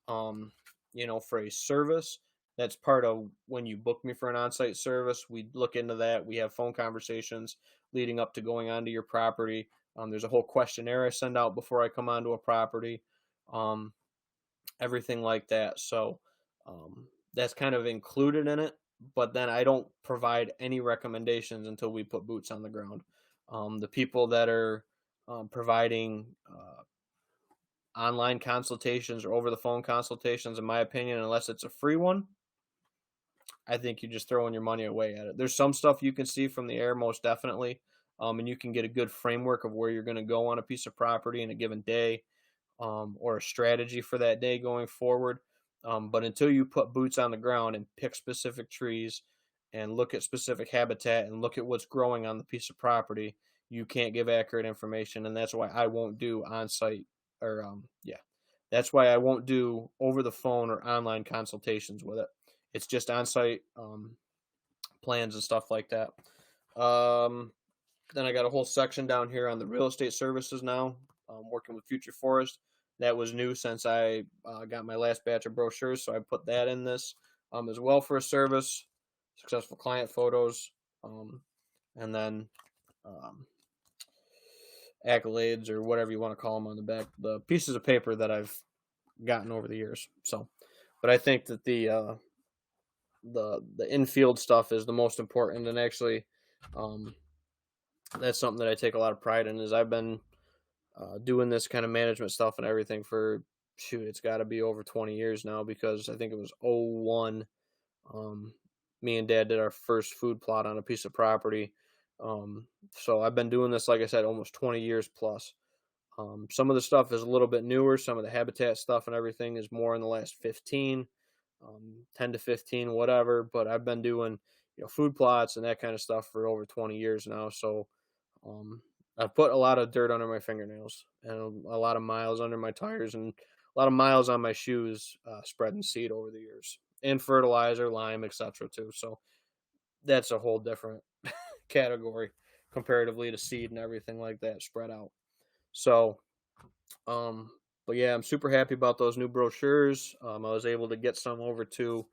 for a service. That's part of when you book me for an on-site service. We look into that. We have phone conversations leading up to going onto your property. There's a whole questionnaire I send out before I come onto a property, everything like that. So that's kind of included in it. But then I don't provide any recommendations until we put boots on the ground. The people that are providing online consultations or over the phone consultations, in my opinion, unless it's a free one, I think you're just throwing your money away at it. There's some stuff you can see from the air, most definitely, and you can get a good framework of where you're going to go on a piece of property in a given day, or a strategy for that day going forward. But until you put boots on the ground and pick specific trees and look at specific habitat and look at what's growing on the piece of property, you can't give accurate information. And that's why I won't do on-site that's why I won't do over the phone or online consultations with it. It's just on-site plans and stuff like that. Then I got a whole section down here on the real estate services now, working with Future Forest. That was new since I got my last batch of brochures, so I put that in this as well for a service, successful client photos, and then accolades or whatever you want to call them on the back, the pieces of paper that I've gotten over the years. So, but I think that the infield stuff is the most important, and actually, that's something that I take a lot of pride in. Is I've been doing this kind of management stuff and everything for it's got to be over 20 years now, because I think it was 01. Me and Dad did our first food plot on a piece of property. So I've been doing this, like I said, almost 20 years plus. Some of the stuff is a little bit newer. Some of the habitat stuff and everything is more in the last 15, 10 to 15, whatever. But I've been doing, food plots and that kind of stuff for over 20 years now. So I've put a lot of dirt under my fingernails and a lot of miles under my tires and a lot of miles on my shoes, spreading seed over the years, and fertilizer, lime, etc. too. So that's a whole different category comparatively to seed and everything like that spread out. So, but yeah, I'm super happy about those new brochures. I was able to get some over to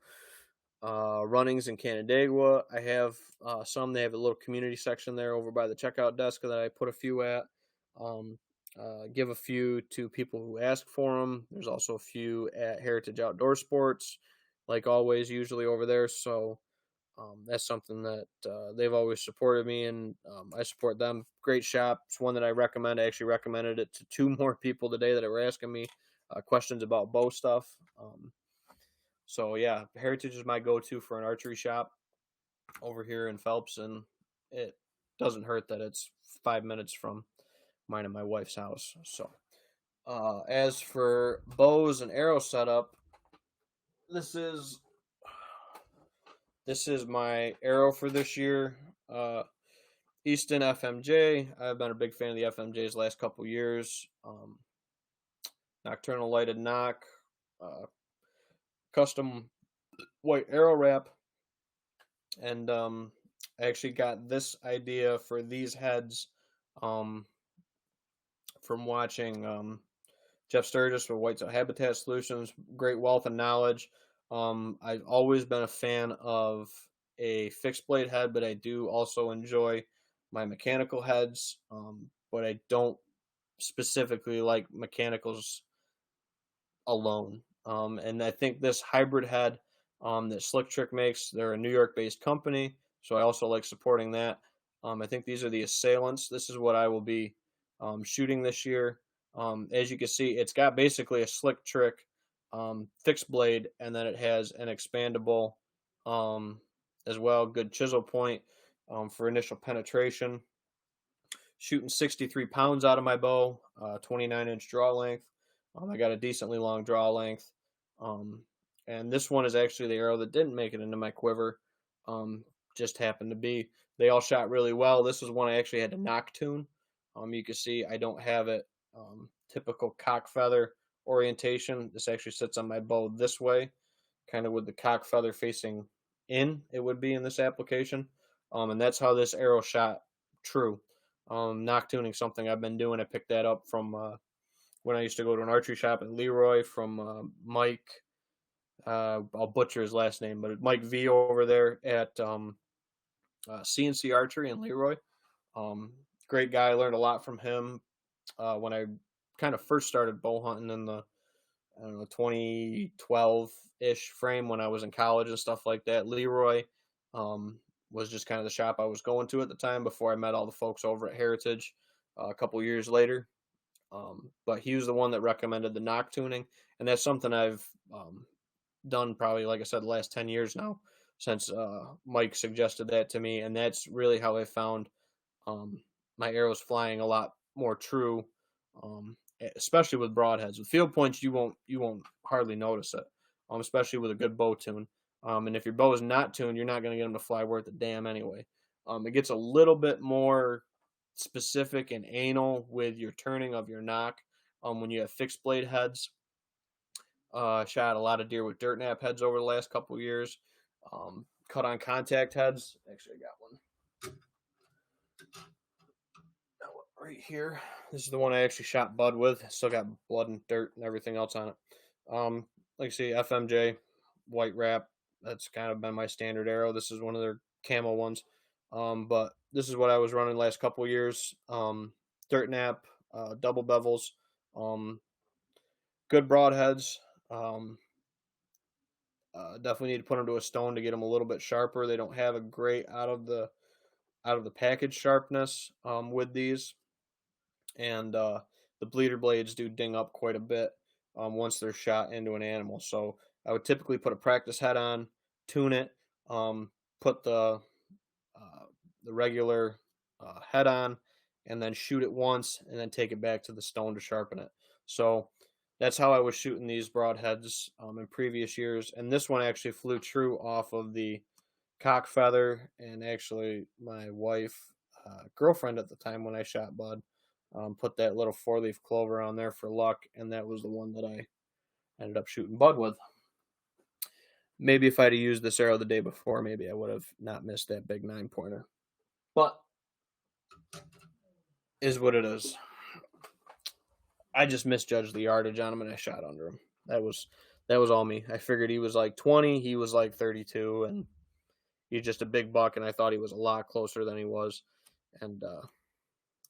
Runnings in Canandaigua. I have some. They have a little community section there over by the checkout desk that I put a few at. Give a few to people who ask for them. There's also a few at Heritage Outdoor Sports, like always, usually over there. So that's something that they've always supported me, and I support them. Great shop. It's one that I recommend. I actually recommended it to 2 more people today that were asking me questions about bow stuff. So yeah, Heritage is my go-to for an archery shop over here in Phelps, and it doesn't hurt that it's 5 minutes from mine and my wife's house. So, as for bows and arrow setup, this is this is my arrow for this year. Easton FMJ. I've been a big fan of the FMJ's last couple years. Nocturnal lighted nock, uh, custom white arrow wrap, and I actually got this idea for these heads um, from watching Jeff Sturgis with Whitetail Habitat Solutions. Great wealth of knowledge. I've always been a fan of a fixed blade head, but I do also enjoy my mechanical heads. But I don't specifically like mechanicals alone. And I think this hybrid head that Slick Trick makes, they're a New York based company. So I also like supporting that. I think these are the Assailants. This is what I will be shooting this year. As you can see, it's got basically a Slick Trick fixed blade, and then it has an expandable as well. Good chisel point for initial penetration. Shooting 63 pounds out of my bow, 29-inch draw length. I got a decently long draw length. And this one is actually the arrow that didn't make it into my quiver. Just happened to be. They all shot really well. This was one I actually had to knock tune. You can see I don't have it typical cock feather orientation. This actually sits on my bow this way, kind of with the cock feather facing in, it would be in this application. And that's how this arrow shot true. Knock tuning something I've been doing. I picked that up from when I used to go to an archery shop in Leroy from Mike. I'll butcher his last name, but Mike V over there at CNC Archery in Leroy. Great guy. I learned a lot from him when I kind of first started bow hunting in the 2012-ish frame when I was in college and stuff like that. Leroy was just kind of the shop I was going to at the time before I met all the folks over at Heritage a couple years later. But he was the one that recommended the knock tuning, and that's something I've done probably, like I said, the last 10 years now since Mike suggested that to me, and that's really how I found my arrows flying a lot more true, especially with broadheads. With field points, you won't hardly notice it, especially with a good bow tune. And if your bow is not tuned, you're not going to get them to fly worth a damn anyway. It gets a little bit more specific and anal with your turning of your nock when you have fixed blade heads. Shot a lot of deer with dirt nap heads over the last couple of years. Cut on contact heads. Actually, I got one right here. This is the one I actually shot bud with. Still got blood and dirt and everything else on it. Like you see, FMJ white wrap. That's kind of been my standard arrow. This is one of their camo ones. But this is what I was running the last couple of years. Dirt nap, double bevels, good broadheads. Definitely need to put them to a stone to get them a little bit sharper. They don't have a great out of the package sharpness with these, and the bleeder blades do ding up quite a bit once they're shot into an animal. So I would typically put a practice head on, tune it, put the regular head on, and then shoot it once, and then take it back to the stone to sharpen it. So that's how I was shooting these broadheads in previous years. And this one actually flew true off of the cock feather. And actually, my wife, girlfriend at the time when I shot bud, put that little 4-leaf clover on there for luck. And that was the one that I ended up shooting bud with. Maybe if I'd have used this arrow the day before, maybe I would have not missed that big 9-pointer. But is what it is. I just misjudged the yardage on him and I shot under him. That was all me. I figured he was like 20, he was like 32, and he's just a big buck, and I thought he was a lot closer than he was, and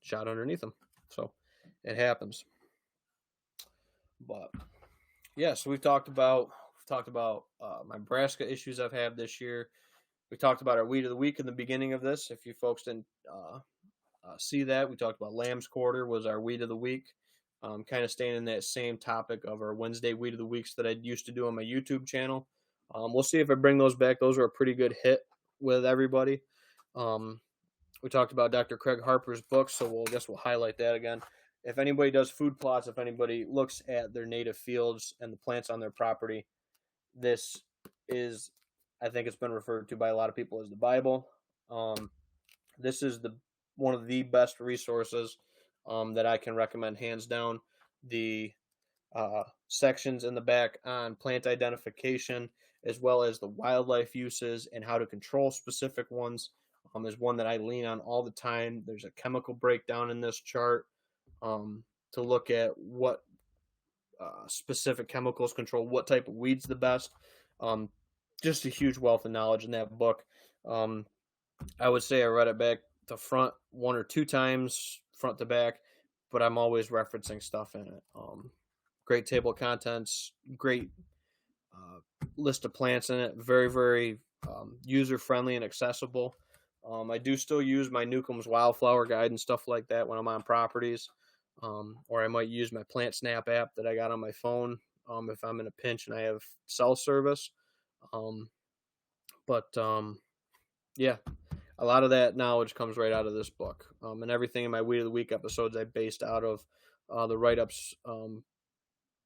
shot underneath him. So it happens. But yeah, so we've talked about my Brassica issues I've had this year. We talked about our weed of the week in the beginning of this. If you folks didn't see that, we talked about lamb's quarter was our weed of the week. Kind of staying in that same topic of our Wednesday weed of the weeks that I used to do on my YouTube channel. We'll see if I bring those back. Those are a pretty good hit with everybody. We talked about Dr. Craig Harper's book, so we'll highlight that again. If anybody does food plots, if anybody looks at their native fields and the plants on their property, this is, I think it's been referred to by a lot of people as the Bible. This is one of the best resources that I can recommend, hands down. The sections in the back on plant identification, as well as the wildlife uses and how to control specific ones, is one that I lean on all the time. There's a chemical breakdown in this chart to look at what specific chemicals control what type of weeds the best. Just a huge wealth of knowledge in that book. I would say I read it back to front 1 or 2 times, front to back, but I'm always referencing stuff in it. Great table of contents, great list of plants in it, very, very user-friendly and accessible. I do still use my Newcomb's Wildflower Guide and stuff like that when I'm on properties, or I might use my Plant Snap app that I got on my phone if I'm in a pinch and I have cell service. Yeah, a lot of that knowledge comes right out of this book, and everything in my Weed of the Week episodes I based out of the write-ups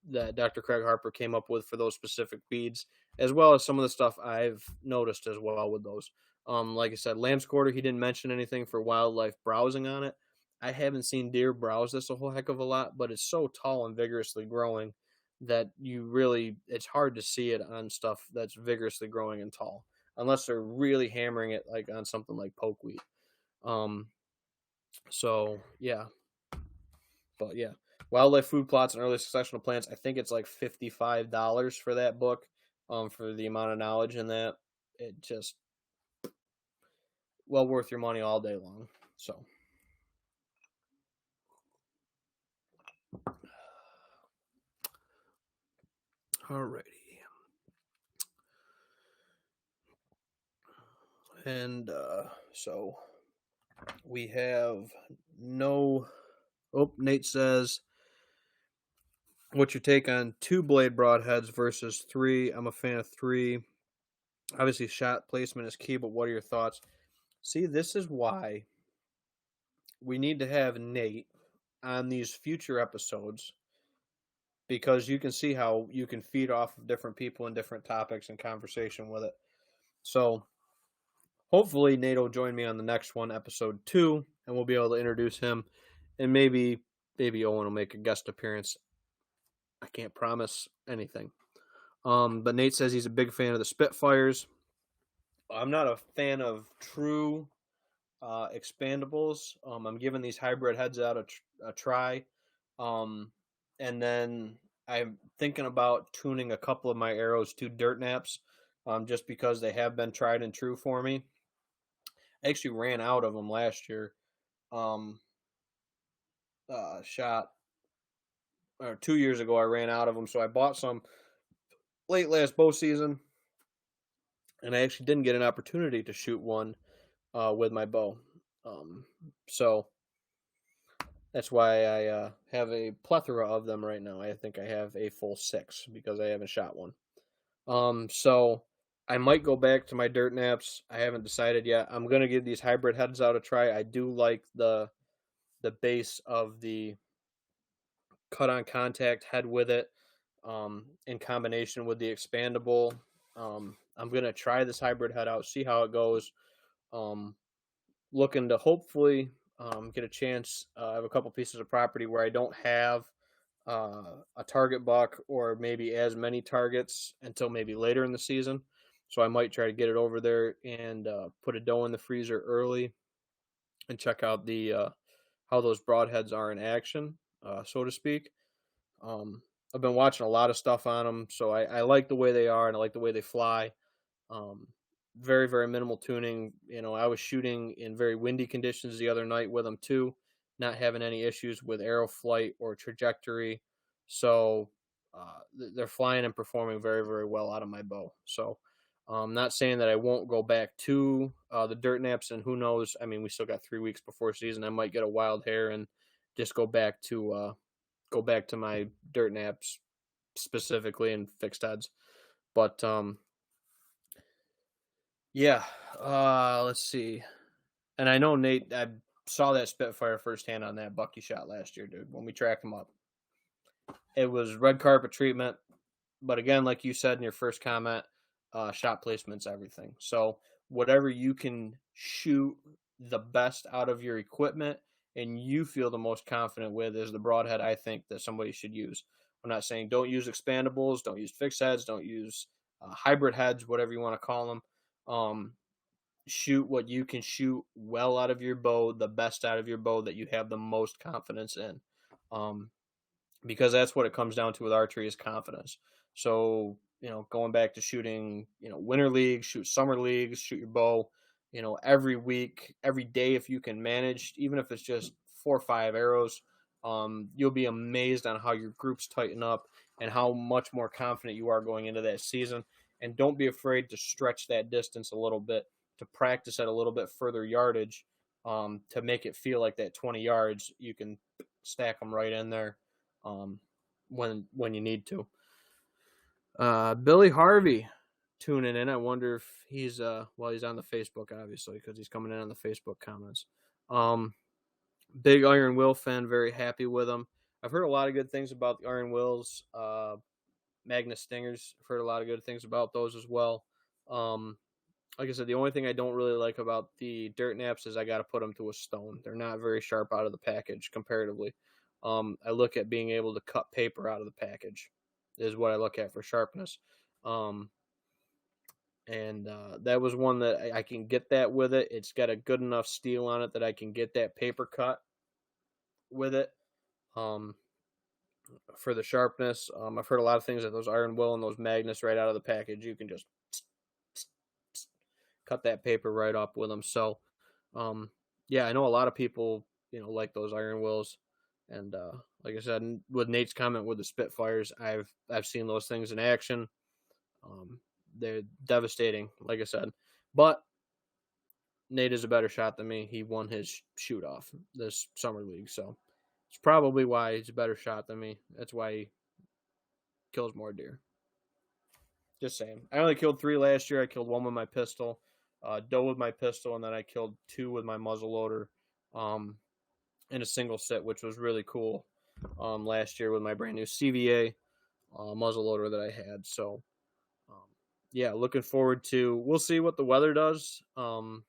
that Dr. Craig Harper came up with for those specific weeds, as well as some of the stuff I've noticed as well with those. Like I said, lamb's quarter, he didn't mention anything for wildlife browsing on it. I haven't seen deer browse this a whole heck of a lot, but it's so tall and vigorously growing that it's hard to see it on stuff that's vigorously growing and tall, unless they're really hammering it like on something like pokeweed. So yeah, but yeah, wildlife food plots and early successional plants. I think it's like $55 for that book, for the amount of knowledge in that. It just well worth your money all day long. So. Alrighty. And so we have no. Oh, Nate says, what's your take on 2 blade broadheads versus 3? I'm a fan of 3. Obviously, shot placement is key, but what are your thoughts? See, this is why we need to have Nate on these future episodes, because you can see how you can feed off of different people and different topics and conversation with it. So hopefully Nate will join me on the next one, episode 2, and we'll be able to introduce him, and maybe Owen will make a guest appearance. I can't promise anything. But Nate says he's a big fan of the Spitfires. I'm not a fan of true expandables. I'm giving these hybrid heads out a try. And then I'm thinking about tuning a couple of my arrows to dirt naps, just because they have been tried and true for me. I actually ran out of them last year. Shot, or 2 years ago, I ran out of them, so I bought some late last bow season, and I actually didn't get an opportunity to shoot one with my bow. So that's why I have a plethora of them right now. I think I have a full 6 because I haven't shot one. So I might go back to my dirt naps. I haven't decided yet. I'm going to give these hybrid heads out a try. I do like the base of the cut on contact head with it, in combination with the expandable. I'm going to try this hybrid head out, see how it goes. Looking to hopefully get a chance. I have a couple pieces of property where I don't have a target buck or maybe as many targets until maybe later in the season. So I might try to get it over there and put a doe in the freezer early and check out the how those broadheads are in action, so to speak. I've been watching a lot of stuff on them, so I like the way they are and I like the way they fly. Very, very minimal tuning. I was shooting in very windy conditions the other night with them too, not having any issues with arrow flight or trajectory. So they're flying and performing very, very well out of my bow. So I'm not saying that I won't go back to the dirt naps, and who knows? I mean, we still got 3 weeks before season. I might get a wild hair and just go back to my dirt naps specifically and fixed heads. But yeah, let's see. And I know Nate, I saw that Spitfire firsthand on that buck he shot last year, dude, when we tracked him up. It was red carpet treatment. But again, like you said in your first comment, shot placement's everything. So whatever you can shoot the best out of your equipment and you feel the most confident with is the broadhead I think that somebody should use. I'm not saying don't use expandables, don't use fixed heads, don't use hybrid heads, whatever you want to call them. Shoot what you can shoot well out of your bow, the best out of your bow that you have the most confidence in. Um, because that's what it comes down to with archery is confidence. So, going back to shooting, winter leagues, shoot summer leagues, shoot your bow, every week, every day, if you can manage, even if it's just 4 or 5 arrows, you'll be amazed on how your groups tighten up and how much more confident you are going into that season. And don't be afraid to stretch that distance a little bit, to practice at a little bit further yardage, to make it feel like that 20 yards, you can stack them right in there when you need to. Billy Harvey tuning in. I wonder if he's he's on the Facebook, obviously, because he's coming in on the Facebook comments. Big Iron Will fan, very happy with him. I've heard a lot of good things about the Iron Wills. Magnus Stingers, I've heard a lot of good things about those as well. Like I said, the only thing I don't really like about the dirt naps is I got to put them to a stone. They're not very sharp out of the package comparatively. I look at being able to cut paper out of the package is what I look at for sharpness. And that was one that I can get that with it. It's got a good enough steel on it that I can get that paper cut with it. For the sharpness, I've heard a lot of things that those Iron Will and those Magnus right out of the package, you can just cut that paper right up with them. So, yeah, I know a lot of people, like those Iron Wills. And like I said, with Nate's comment with the Spitfires, I've seen those things in action. They're devastating, like I said. But Nate is a better shot than me. He won his shoot off this summer league, so it's probably why he's a better shot than me. That's why he kills more deer. Just saying. I only killed 3 last year. I killed 1 with my pistol, doe with my pistol, and then I killed 2 with my muzzleloader. In a single sit, which was really cool last year with my brand new CVA muzzleloader that I had. So, yeah, looking forward to. We'll see what the weather does. I'm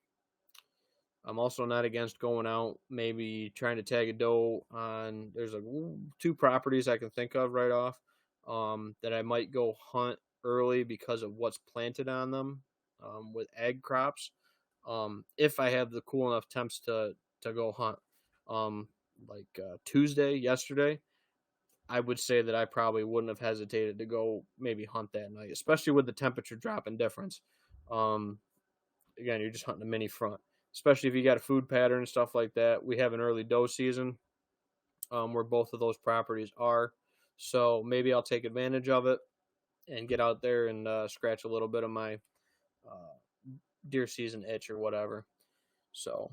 also not against going out, maybe trying to tag a doe on. There's 2 properties I can think of right off that I might go hunt early because of what's planted on them with ag crops. If I have the cool enough temps to go hunt. Tuesday, yesterday, I would say that I probably wouldn't have hesitated to go maybe hunt that night, especially with the temperature drop and difference. Again, you're just hunting a mini front, especially if you got a food pattern and stuff like that. We have an early doe season where both of those properties are. So maybe I'll take advantage of it and get out there and scratch a little bit of my deer season itch or whatever. So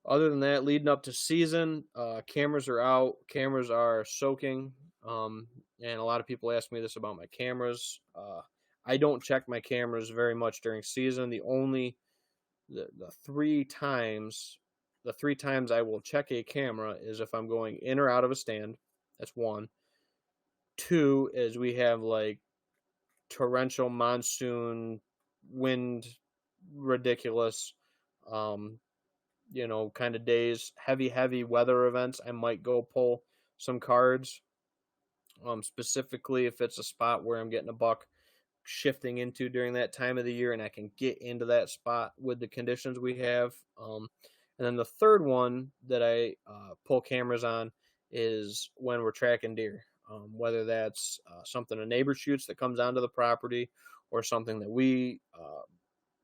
other than that, leading up to season, cameras are out. Cameras are soaking. And a lot of people ask me this about my cameras. I don't check my cameras very much during season. The 3 times I will check a camera is if I'm going in or out of a stand. That's 1. 2 is we have like torrential monsoon wind, ridiculous, kind of days, heavy weather events. I might go pull some cards, specifically if it's a spot where I'm getting a buck shifting into during that time of the year and I can get into that spot with the conditions we have. And then the third one that I pull cameras on is when we're tracking deer, whether that's something a neighbor shoots that comes onto the property or something that we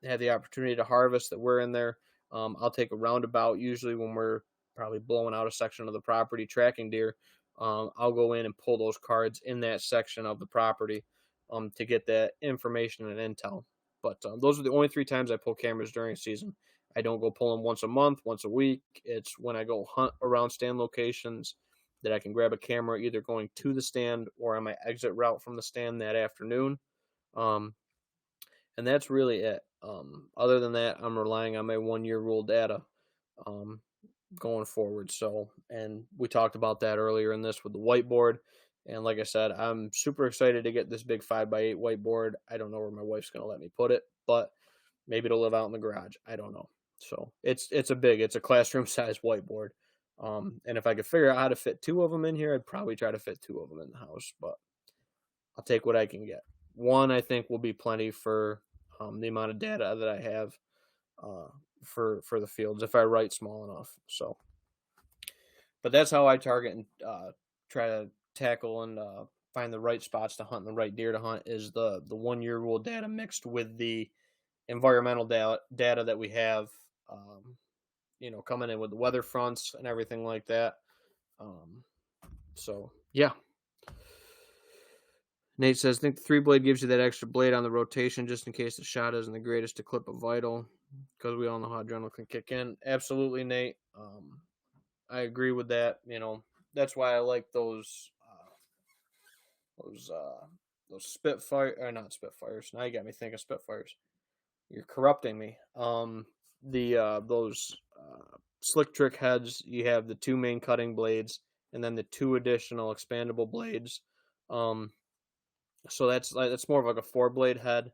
have the opportunity to harvest that we're in there. I'll take a roundabout usually when we're probably blowing out a section of the property tracking deer. I'll go in and pull those cards in that section of the property to get that information and intel. But those are the only 3 times I pull cameras during season. I don't go pull them once a month, once a week. It's when I go hunt around stand locations that I can grab a camera either going to the stand or on my exit route from the stand that afternoon. And and that's really it. Other than that, I'm relying on my 1 year rule data um, going forward. So, and we talked about that earlier in this with the whiteboard. And like I said, I'm super excited to get this big 5x8 whiteboard. I don't know where my wife's going to let me put it, but maybe it'll live out in the garage. I don't know. So it's a classroom size whiteboard. And if I could figure out how to fit two of them in here, I'd probably try to fit two of them in the house, but I'll take what I can get. One, I think, will be plenty for the amount of data that I have uh, for the fields if I write small enough. So, but that's how I target and try to tackle and find the right spots to hunt and the right deer to hunt is the 1 year rule data mixed with the environmental data that we have. Coming in with the weather fronts and everything like that. Um, so yeah. Nate says, think the 3-blade gives you that extra blade on the rotation just in case the shot isn't the greatest to clip a vital, because we all know how adrenaline can kick in. Absolutely, Nate. I agree with that. That's why I like those Spitfire, or not Spitfires. Now you got me thinking Spitfires. You're corrupting me. Those slick trick heads. You have the 2 main cutting blades, and then the 2 additional expandable blades. So that's more of like a 4-blade head,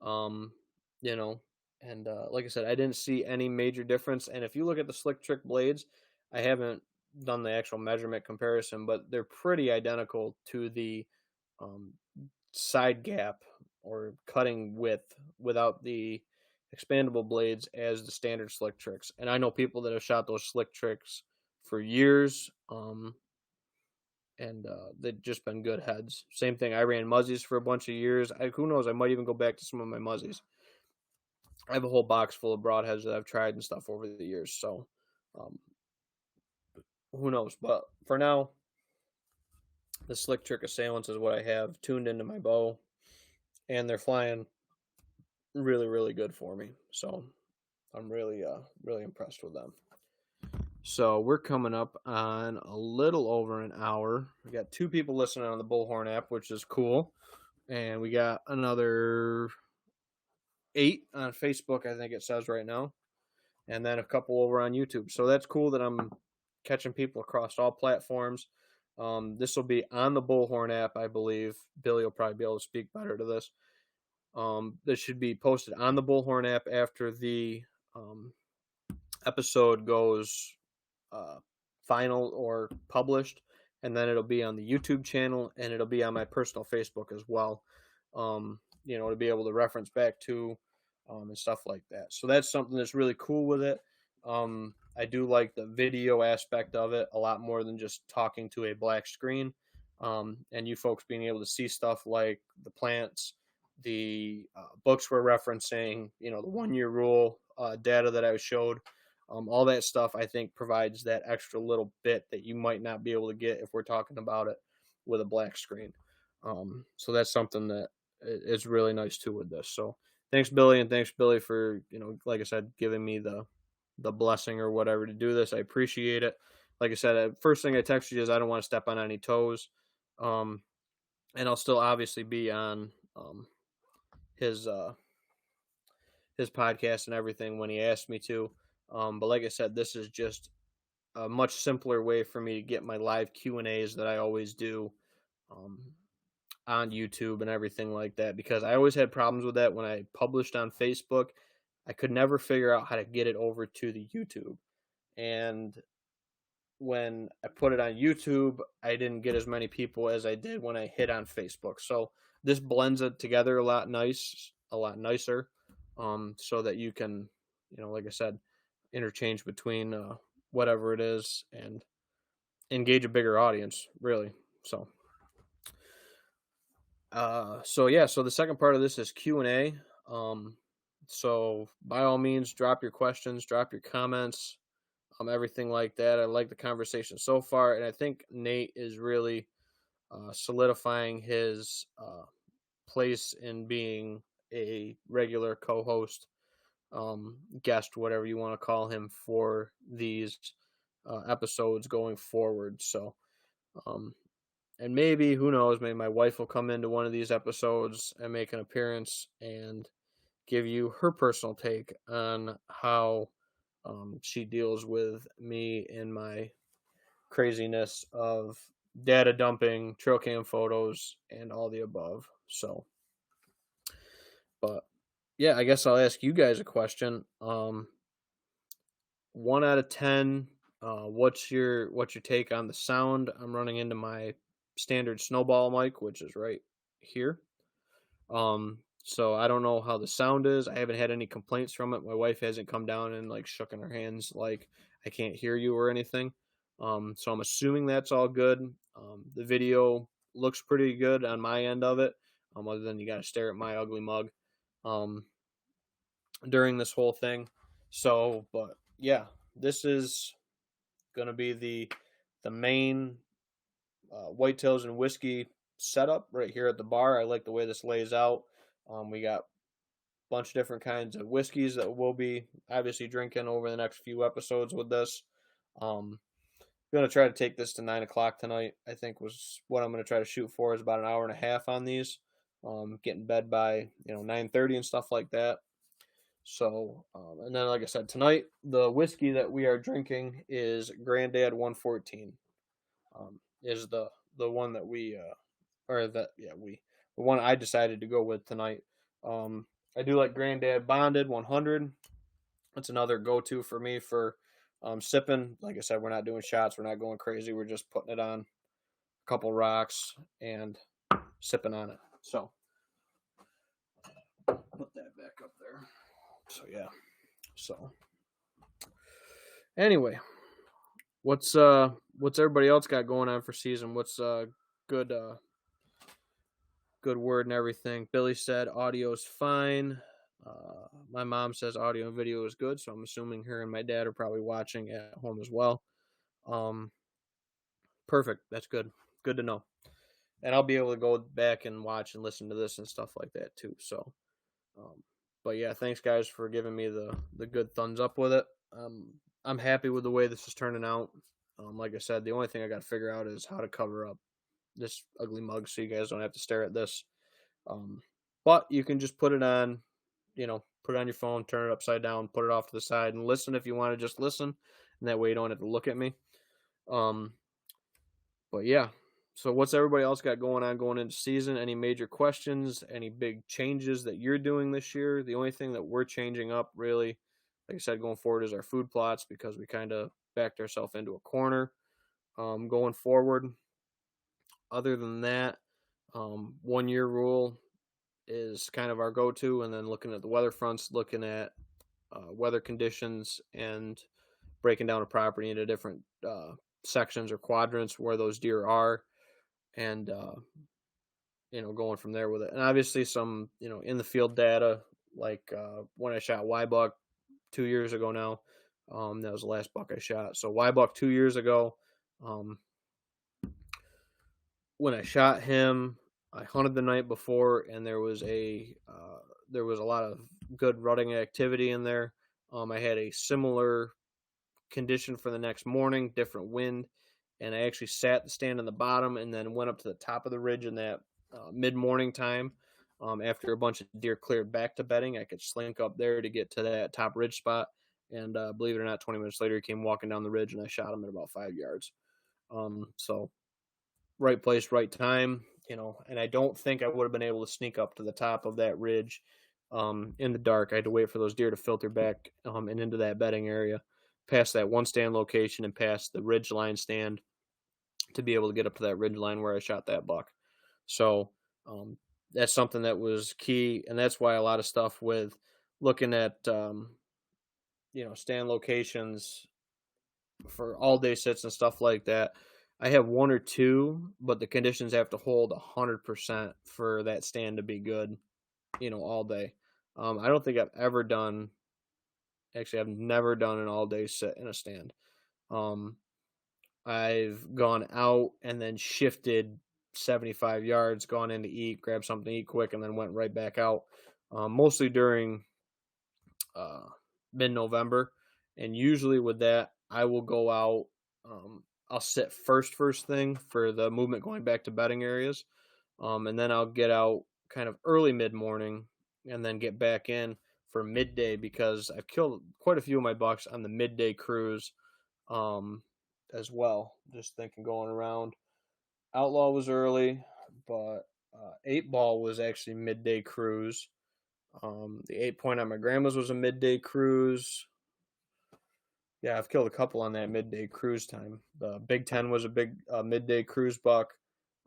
um, you know. And like I said, I didn't see any major difference. And if you look at the slick trick blades, I haven't done the actual measurement comparison, but they're pretty identical to the um, side gap or cutting width without the expandable blades as the standard slick tricks. And I know people that have shot those slick tricks for years. And they've just been good heads. Same thing. I ran muzzies for a bunch of years. Who knows? I might even go back to some of my muzzies. I have a whole box full of broadheads that I've tried and stuff over the years. So, who knows? But for now, the slick trick assailants is what I have tuned into my bow, and they're flying really, really good for me. So, I'm really, really impressed with them. So we're coming up on a little over an hour. We got 2 people listening on the Bullhorn app, which is cool. And we got another 8 on Facebook, I think it says right now. And then a couple over on YouTube. So that's cool that I'm catching people across all platforms. This will be on the Bullhorn app, I believe. Billy will probably be able to speak better to this. This should be posted on the Bullhorn app after the episode goes final or published, and then it'll be on the YouTube channel, and it'll be on my personal Facebook as well, to be able to reference back to and stuff like that. So that's something that's really cool with it. I do like the video aspect of it a lot more than just talking to a black screen, and you folks being able to see stuff like the plants, the books we're referencing, the 1 year rule data that I showed. All that stuff, I think, provides that extra little bit that you might not be able to get if we're talking about it with a black screen. So that's something that is really nice too with this. So thanks, Billy, and thanks, Billy, for like I said, giving me the blessing or whatever to do this. I appreciate it. Like I said, first thing I texted you is I don't want to step on any toes, and I'll still obviously be on his podcast and everything when he asked me to. But like I said, this is just a much simpler way for me to get my live Q&As that I always do on YouTube and everything like that, because I always had problems with that when I published on Facebook. I could never figure out how to get it over to the YouTube. And when I put it on YouTube, I didn't get as many people as I did when I hit on Facebook. So this blends it together a lot nicer, so that you can, like I said, interchange between whatever it is and engage a bigger audience, really. So so the second part of this is Q&A. So by all means, drop your questions, drop your comments, everything like that. I like the conversation so far, and I think Nate is really solidifying his place in being a regular co-host, guest, whatever you want to call him, for these episodes going forward. So, and maybe, who knows, maybe my wife will come into one of these episodes and make an appearance, and give you her personal take on how she deals with me and my craziness of data dumping, trail cam photos, and all the above. So, but yeah, I guess I'll ask you guys a question. 1 out of 10, what's your take on the sound? I'm running into my standard snowball mic, which is right here. So I don't know how the sound is. I haven't had any complaints from it. My wife hasn't come down and like shooken her hands like I can't hear you or anything. So I'm assuming that's all good. The video looks pretty good on my end of it. Other than you got to stare at my ugly mug um, during this whole thing. So, but yeah, this is gonna be the main whitetails and whiskey setup right here at the bar. I like the way this lays out. We got a bunch of different kinds of whiskeys that we'll be obviously drinking over the next few episodes with this. Um, Gonna try to take this to 9 o'clock tonight. I think was what I'm gonna try to shoot for is about an hour and a half on these. Get in bed by 9:30 and stuff like that. So, and then like I said, tonight the whiskey that we are drinking is Granddad 114. Is the one that we or that yeah we the one I decided to go with tonight. I do like Granddad Bonded 100. That's another go-to for me for sipping. Like I said, we're not doing shots. We're not going crazy. We're just putting it on a couple rocks and sipping on it. So put that back up there. So yeah. So anyway, what's everybody else got going on for season? What's good good word and everything. Billy said audio's fine. My mom says audio and video is good, so I'm assuming her and my dad are probably watching at home as well. Perfect. That's good. Good to know. And I'll be able to go back and watch and listen to this and stuff like that too. So, but yeah, thanks guys for giving me the good thumbs up with it. I'm happy with the way this is turning out. Like I said, the only thing I got to figure out is how to cover up this ugly mug so you guys don't have to stare at this. But you can just put it on, put it on your phone, turn it upside down, put it off to the side, and listen if you want to just listen. And that way you don't have to look at me. But yeah. So what's everybody else got going on going into season? Any major questions? Any big changes that you're doing this year? The only thing that we're changing up really, like I said, going forward is our food plots because we kind of backed ourselves into a corner going forward. Other than that, 1 year rule is kind of our go-to, and then looking at the weather fronts, looking at weather conditions and breaking down a property into different sections or quadrants where those deer are, and going from there with it. And obviously some in the field data, like when I shot Y-buck 2 years ago now. That was the last buck I shot. So Y-buck 2 years ago, when I shot him, I hunted the night before, and there was a lot of good rutting activity in there. I had a similar condition for the next morning, different wind, and I actually sat the stand on the bottom and then went up to the top of the ridge in that mid-morning time. After a bunch of deer cleared back to bedding, I could slink up there to get to that top ridge spot. And believe it or not, 20 minutes later, he came walking down the ridge, and I shot him at about 5 yards. So right place, right time, and I don't think I would have been able to sneak up to the top of that ridge in the dark. I had to wait for those deer to filter back and into that bedding area, past that one stand location and past the ridge line stand to be able to get up to that ridge line where I shot that buck. So that's something that was key, and that's why a lot of stuff with looking at stand locations for all day sits and stuff like that. I have one or two, but the conditions have to hold 100% for that stand to be good, all day. I don't think I've ever done. Actually, I've never done an all day sit in a stand. I've gone out and then shifted 75 yards, gone in to eat, grabbed something to eat quick, and then went right back out. Mostly during mid-November, and usually with that, I will go out. I'll sit first thing for the movement going back to bedding areas, and then I'll get out kind of early mid-morning and then get back in for midday because I've killed quite a few of my bucks on the midday cruise as well. Just thinking going around. Outlaw was early, but 8 ball was actually midday cruise. The 8 point on my grandma's was a midday cruise. Yeah, I've killed a couple on that midday cruise time. The Big Ten was a big midday cruise buck.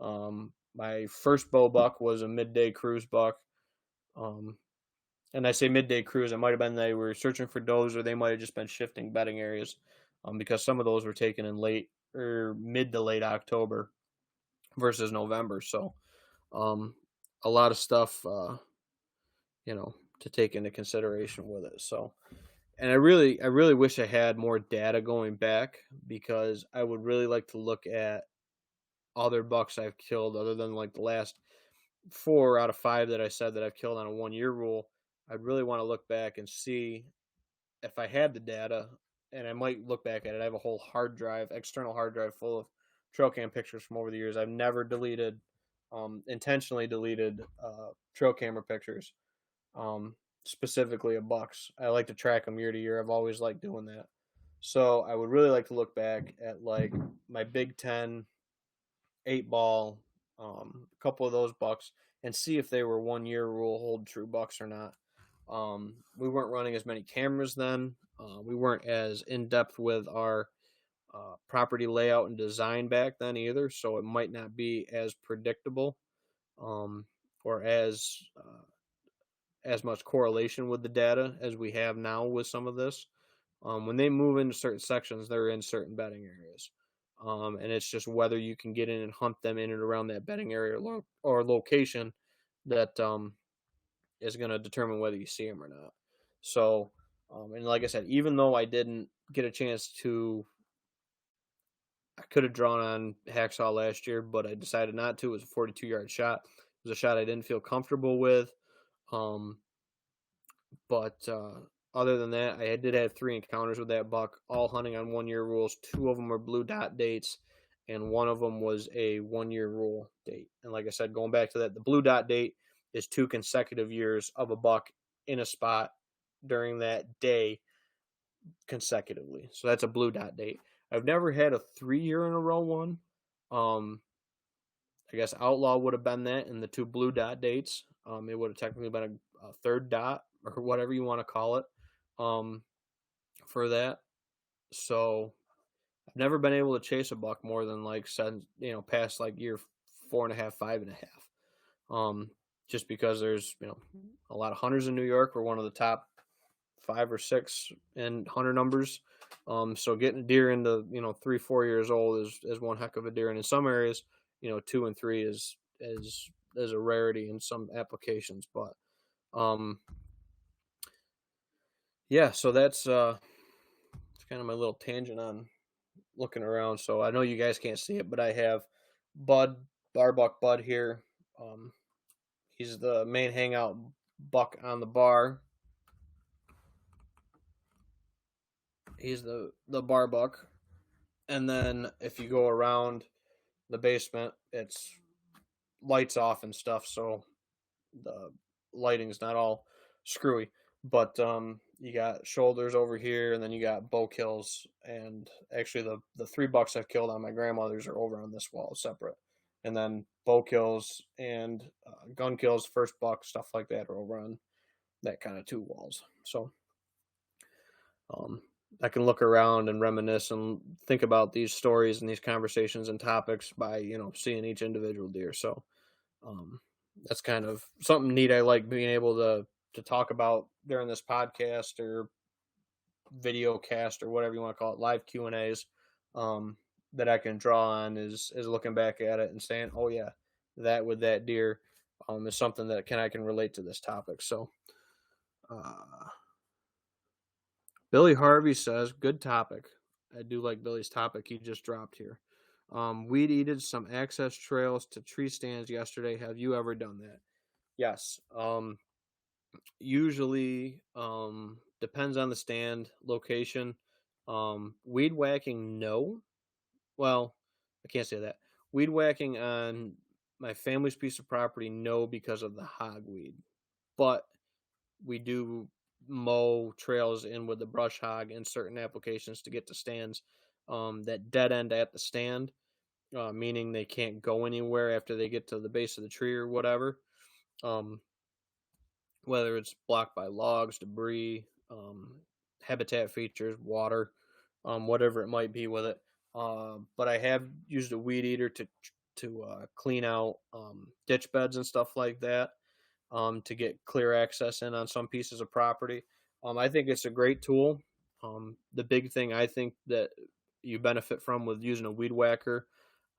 My first bow buck was a midday cruise buck. Um, and I say midday cruise, it might have been they were searching for does, or they might have just been shifting bedding areas, because some of those were taken in late or mid to late October versus November. So a lot of stuff, to take into consideration with it. So, and I really wish I had more data going back because I would really like to look at other bucks I've killed other than like the last 4 out of 5 that I said that I've killed on a 1 year rule. I'd really want to look back and see if I had the data, and I might look back at it. I have a whole hard drive, external hard drive full of trail cam pictures from over the years. I've never intentionally deleted trail camera pictures, specifically of bucks. I like to track them year to year. I've always liked doing that. So I would really like to look back at like my Big Ten 8 ball, a couple of those bucks, and see if they were 1 year rule hold true bucks or not. We weren't running as many cameras then. We weren't as in depth with our property layout and design back then either, so it might not be as predictable, or as much correlation with the data as we have now with some of this. When they move into certain sections, they're in certain bedding areas. And it's just whether you can get in and hunt them in and around that bedding area or location that is going to determine whether you see them or not. So, and like I said, even though I didn't get a chance to, I could have drawn on hacksaw last year, but I decided not to. It was a 42-yard shot. It was a shot I didn't feel comfortable with. But other than that, I did have 3 encounters with that buck, all hunting on 1 year rules. 2 of them were blue dot dates, and 1 of them was a 1 year rule date. And like I said, going back to that, the blue dot date is 2 consecutive years of a buck in a spot during that day consecutively. So that's a blue dot date. I've never had a 3 year in a row one. I guess Outlaw would have been that in the 2 blue dot dates. It would have technically been a third dot or whatever you want to call it, for that. So I've never been able to chase a buck more than past like year 4.5, 5.5. Just because there's a lot of hunters in New York. We're one of the top 5 or 6 in hunter numbers. So getting a deer into 3, 4 years old is one heck of a deer, and in some areas 2 and 3 is a rarity in some applications. But yeah, so that's it's kind of my little tangent on looking around. So I know you guys can't see it, but I have Barbuck Bud here. He's the main hangout buck on the bar. He's the bar buck. And then if you go around the basement, it's lights off and stuff, so the lighting's not all screwy. But you got shoulders over here, and then you got bow kills. And actually, the 3 bucks I've killed on my grandmother's are over on this wall, separate. And then bow kills and gun kills, first buck, stuff like that are over on that kind of 2 walls. So I can look around and reminisce and think about these stories and these conversations and topics by seeing each individual deer. So that's kind of something neat. I like being able to talk about during this podcast or video cast or whatever you want to call it, live Q&As, that I can draw on is looking back at it and saying, oh yeah, that with that deer is something that I can relate to this topic. So Billy Harvey says, good topic. I do like Billy's topic he just dropped here. Weed eated some access trails to tree stands yesterday. Have you ever done that? Yes. Usually depends on the stand location. Weed whacking, no. Well, I can't say that. Weed whacking on my family's piece of property, no, because of the hogweed. But we do mow trails in with the brush hog in certain applications to get to stands that dead end at the stand, meaning they can't go anywhere after they get to the base of the tree or whatever. Um, whether it's blocked by logs, debris, habitat features, water, whatever it might be with it. But I have used a weed eater to clean out ditch beds and stuff like that, to get clear access in on some pieces of property. I think it's a great tool. The big thing I think that you benefit from with using a weed whacker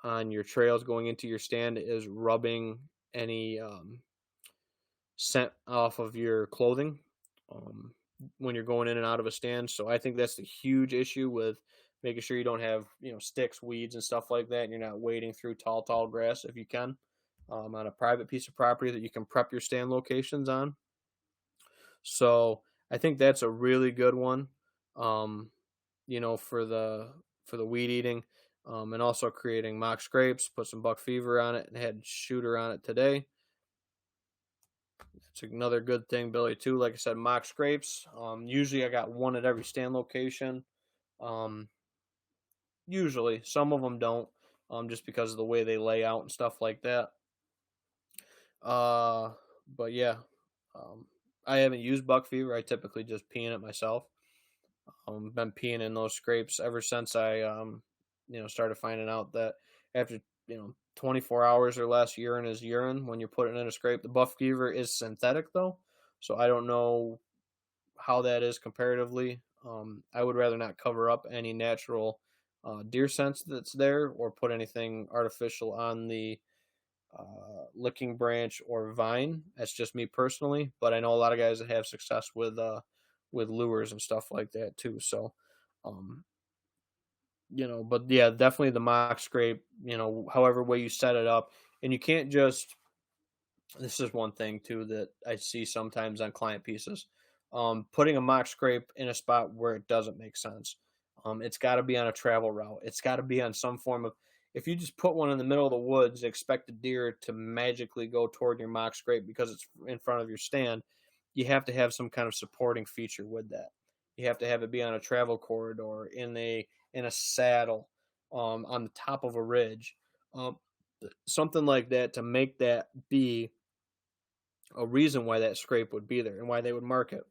on your trails going into your stand is rubbing any scent off of your clothing, um, when you're going in and out of a stand. So I think that's the huge issue with making sure you don't have sticks, weeds, and stuff like that, and you're not wading through tall grass if you can, on a private piece of property that you can prep your stand locations on. So I think that's a really good one, um, for the weed eating, and also creating mock scrapes. Put some buck fever on it and had shooter on it today. It's another good thing, Billy, too. Like I said, mock scrapes. Usually I got one at every stand location. Um, Usually, some of them don't, just because of the way they lay out and stuff like that. Uh, but yeah, um, I haven't used buck fever. I typically just pee in it myself. Been peeing in those scrapes ever since I, started finding out that after 24 hours or less, urine is urine when you're putting in a scrape. The buff fever is synthetic though, so I don't know how that is comparatively. I would rather not cover up any natural deer scents that's there or put anything artificial on the licking branch or vine. That's just me personally, but I know a lot of guys that have success with lures and stuff like that too. So, um, but yeah, definitely the mock scrape. However way you set it up, and you can't just. This is one thing too that I see sometimes on client pieces. Putting a mock scrape in a spot where it doesn't make sense. It's got to be on a travel route. It's got to be on some form of. If you just put one in the middle of the woods, expect a deer to magically go toward your mock scrape because it's in front of your stand, you have to have some kind of supporting feature with that. You have to have it be on a travel corridor, in a saddle, on the top of a ridge, um, something like that to make that be a reason why that scrape would be there and why they would mark it.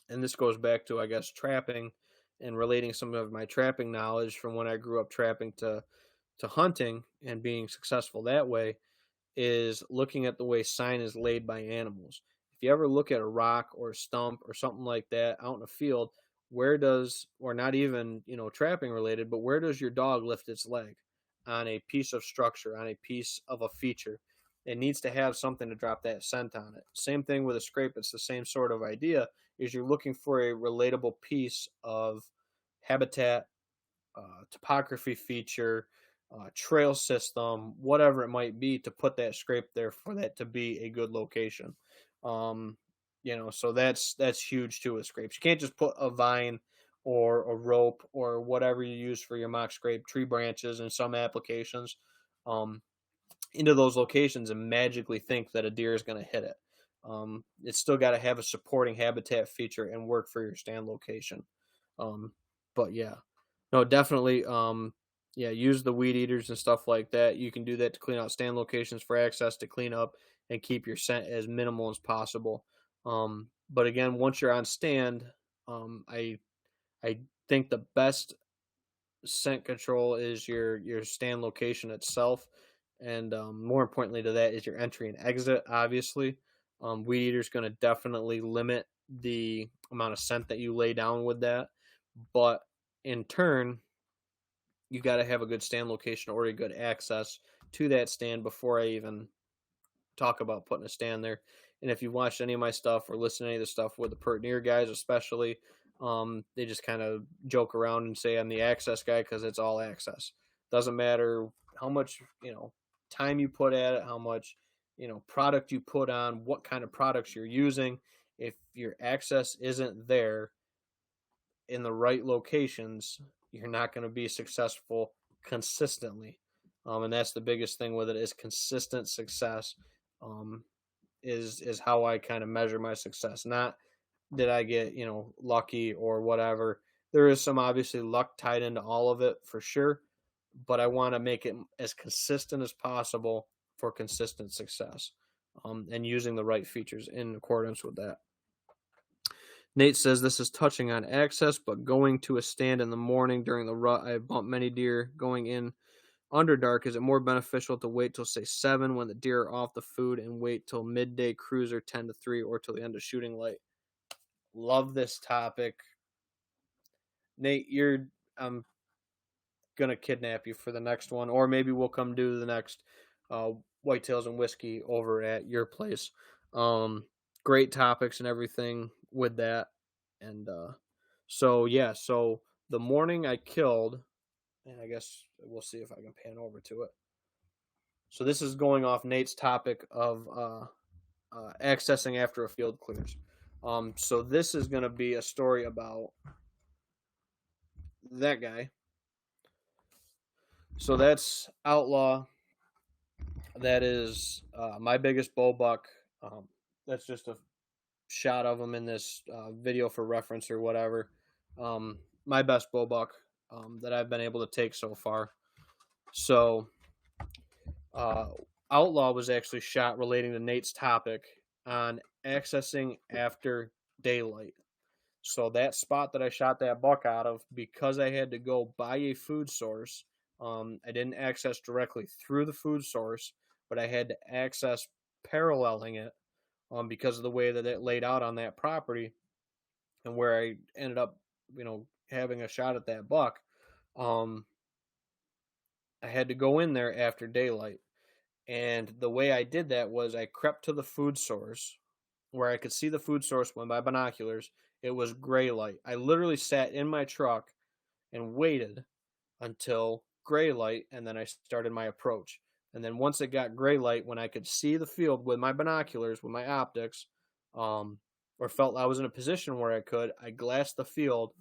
And this goes back to, I guess, trapping and relating some of my trapping knowledge from when I grew up trapping to hunting and being successful that way, is looking at the way sign is laid by animals. If you ever look at a rock or a stump or something like that out in a field, where does, or not even, trapping related, but where does your dog lift its leg on a piece of structure, on a piece of a feature? It needs to have something to drop that scent on it. Same thing with a scrape. It's the same sort of idea, is you're looking for a relatable piece of habitat, topography feature, trail system, whatever it might be, to put that scrape there for that to be a good location. So that's huge too with scrapes. You can't just put a vine or a rope or whatever you use for your mock scrape, tree branches in some applications, into those locations and magically think that a deer is going to hit it. It's still got to have a supporting habitat feature and work for your stand location. But yeah, no, definitely. Yeah, use the weed eaters and stuff like that. You can do that to clean out stand locations for access to clean up and keep your scent as minimal as possible. But again, once you're on stand, I think the best scent control is your stand location itself, and more importantly to that is your entry and exit. Obviously, weed eater is going to definitely limit the amount of scent that you lay down with that, but in turn, you got to have a good stand location or a good access to that stand before I even talk about putting a stand there. And if you've watched any of my stuff or listened to any of the stuff with the pert near guys, especially, they just kind of joke around and say I'm the access guy because it's all access. Doesn't matter how much time you put at it, how much product you put on, what kind of products you're using. If your access isn't there in the right locations, you're not going to be successful consistently. And that's the biggest thing with it, is consistent success. is how I kind of measure my success. Not did I get, lucky or whatever. There is some obviously luck tied into all of it for sure, but I want to make it as consistent as possible for consistent success, and using the right features in accordance with that. Nate says this is touching on access, but going to a stand in the morning during the rut, I have bumped many deer going in under dark. Is it more beneficial to wait till say 7 when the deer are off the food and wait till midday cruiser 10 to 3 or till the end of shooting light? Love this topic. Nate, I'm gonna kidnap you for the next one, or maybe we'll come do the next Whitetails and Whiskey over at your place. Great topics and everything with that. And so the morning I killed, and I guess we'll see if I can pan over to it. So this is going off Nate's topic of accessing after a field clears. So this is going to be a story about that guy. So that's Outlaw. That is my biggest bow buck. That's just a shot of him in this video for reference or whatever. My best bow buck that I've been able to take so far. So Outlaw was actually shot relating to Nate's topic on accessing after daylight. So that spot that I shot that buck out of, because I had to go by a food source, I didn't access directly through the food source, but I had to access paralleling it because of the way that it laid out on that property and where I ended up, having a shot at that buck. I had to go in there after daylight. And the way I did that was I crept to the food source where I could see the food source with my binoculars. It was gray light. I literally sat in my truck and waited until gray light, and then I started my approach. And then once it got gray light, when I could see the field with my binoculars, with my optics, or felt I was in a position where I glassed the field,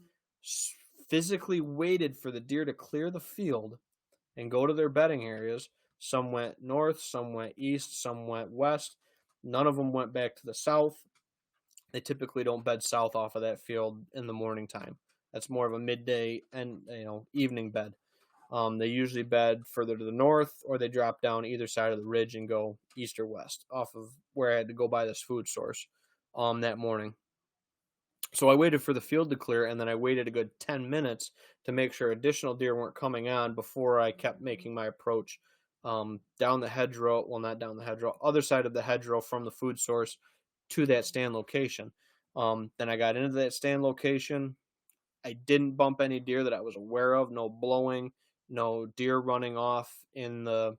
physically waited for the deer to clear the field and go to their bedding areas. Some went north, some went east, some went west. None of them went back to the south. They typically don't bed south off of that field in the morning time. That's more of a midday and evening bed. They usually bed further to the north, or they drop down either side of the ridge and go east or west off of where I had to go by this food source that morning. So I waited for the field to clear, and then I waited a good 10 minutes to make sure additional deer weren't coming on before I kept making my approach down the hedgerow. Well, not down the hedgerow, other side of the hedgerow from the food source to that stand location. Then I got into that stand location. I didn't bump any deer that I was aware of. No blowing, no deer running off in the,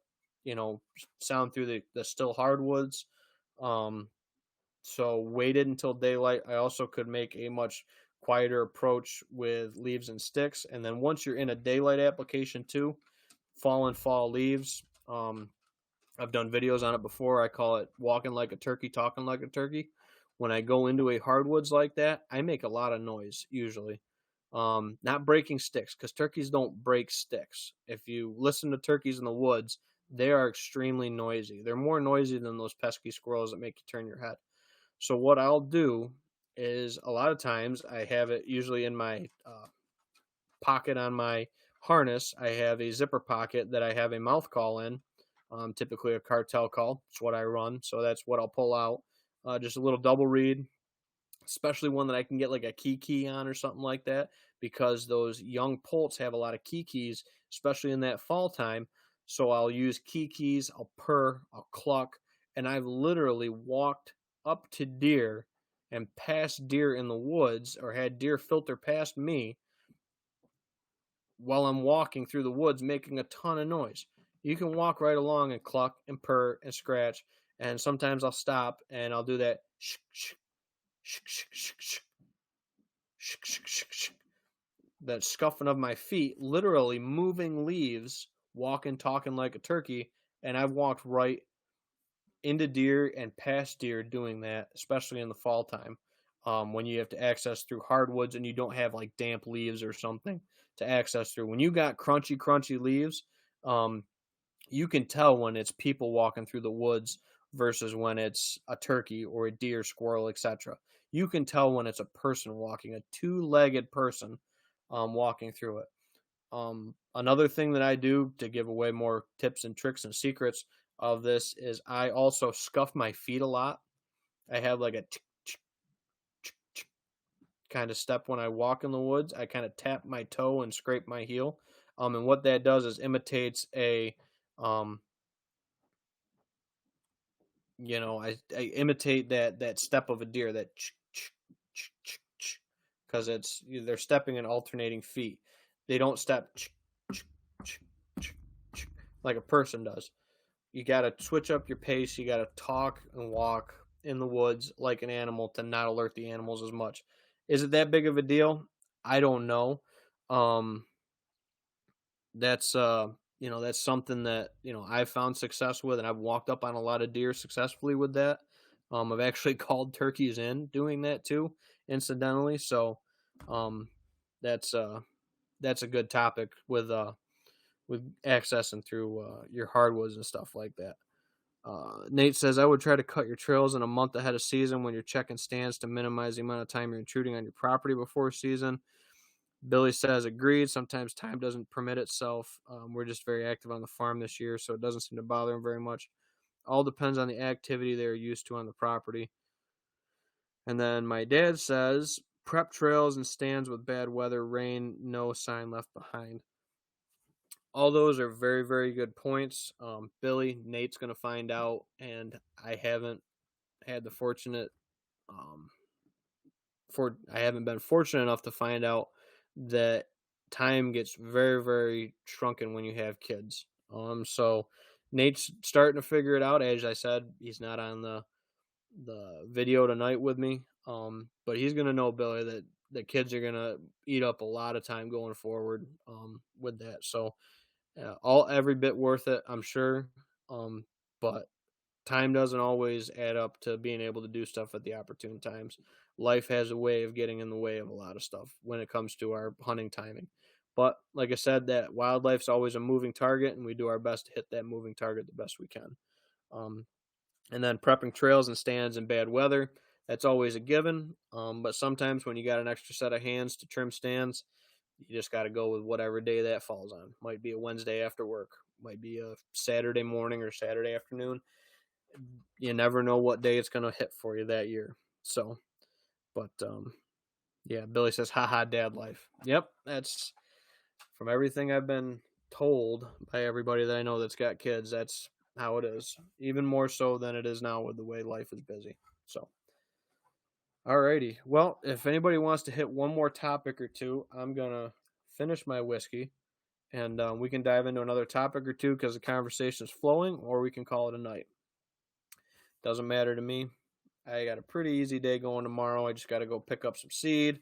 sound through the still hardwoods. So waited until daylight. I also could make a much quieter approach with leaves and sticks. And then once you're in a daylight application too, fall leaves. I've done videos on it before. I call it walking like a turkey, talking like a turkey. When I go into a hardwoods like that, I make a lot of noise usually. Not breaking sticks, because turkeys don't break sticks. If you listen to turkeys in the woods, they are extremely noisy. They're more noisy than those pesky squirrels that make you turn your head. So what I'll do is, a lot of times I have it usually in my pocket on my harness. I have a zipper pocket that I have a mouth call in, typically a cartel call. It's what I run, so that's what I'll pull out. Just a little double reed, especially one that I can get like a key on or something like that, because those young poults have a lot of keys, especially in that fall time. So I'll use keys, I'll purr, I'll cluck, and I've literally walked up to deer and past deer in the woods, or had deer filter past me while I'm walking through the woods making a ton of noise. You can walk right along and cluck and purr and scratch, and sometimes I'll stop and I'll do that that scuffing of my feet, literally moving leaves, walking, talking like a turkey. And I've walked right into deer and past deer doing that, especially in the fall time, when you have to access through hardwoods and you don't have like damp leaves or something to access through. When you got crunchy leaves, you can tell when it's people walking through the woods versus when it's a turkey or a deer, squirrel, etc. You can tell when it's a person walking, a two-legged person walking through it. Another thing that I do to give away more tips and tricks and secrets of this is I also scuff my feet a lot. I have like a kind of step when I walk in the woods. I kind of tap my toe and scrape my heel. And what that does is imitates a, um, I imitate that step of a deer, that because they're stepping in alternating feet. They don't step like a person does. You got to switch up your pace. You got to talk and walk in the woods like an animal to not alert the animals as much. Is it that big of a deal? I don't know. Um, that's that's something that I've found success with, and I've walked up on a lot of deer successfully with that. I've actually called turkeys in doing that too, incidentally. So, um, that's a good topic with accessing through your hardwoods and stuff like that. Nate says, I would try to cut your trails in a month ahead of season when you're checking stands to minimize the amount of time you're intruding on your property before season. Billy says, agreed. Sometimes time doesn't permit itself. We're just very active on the farm this year, so it doesn't seem to bother him very much. All depends on the activity they're used to on the property. And then my dad says, prep trails and stands with bad weather, rain, no sign left behind. All those are very, very good points. Billy, Nate's going to find out, and I haven't had the I haven't been fortunate enough to find out that time gets very, very shrunken when you have kids. So Nate's starting to figure it out. As I said, he's not on the video tonight with me. But he's going to know, Billy, that the kids are going to eat up a lot of time going forward with that. So every bit worth it, I'm sure. But time doesn't always add up to being able to do stuff at the opportune times. Life has a way of getting in the way of a lot of stuff when it comes to our hunting timing. But like I said, that wildlife's always a moving target, and we do our best to hit that moving target the best we can. And then prepping trails and stands in bad weather, that's always a given. But sometimes when you got an extra set of hands to trim stands, you just got to go with whatever day that falls on. Might be a Wednesday after work, might be a Saturday morning or Saturday afternoon. You never know what day it's going to hit for you that year. So, but yeah, Billy says, haha, dad life. Yep, that's from everything I've been told by everybody that I know that's got kids. That's how it is, even more so than it is now with the way life is busy. So, alrighty. Well, if anybody wants to hit one more topic or two, I'm going to finish my whiskey, and we can dive into another topic or two because the conversation is flowing, or we can call it a night. Doesn't matter to me. I got a pretty easy day going tomorrow. I just got to go pick up some seed.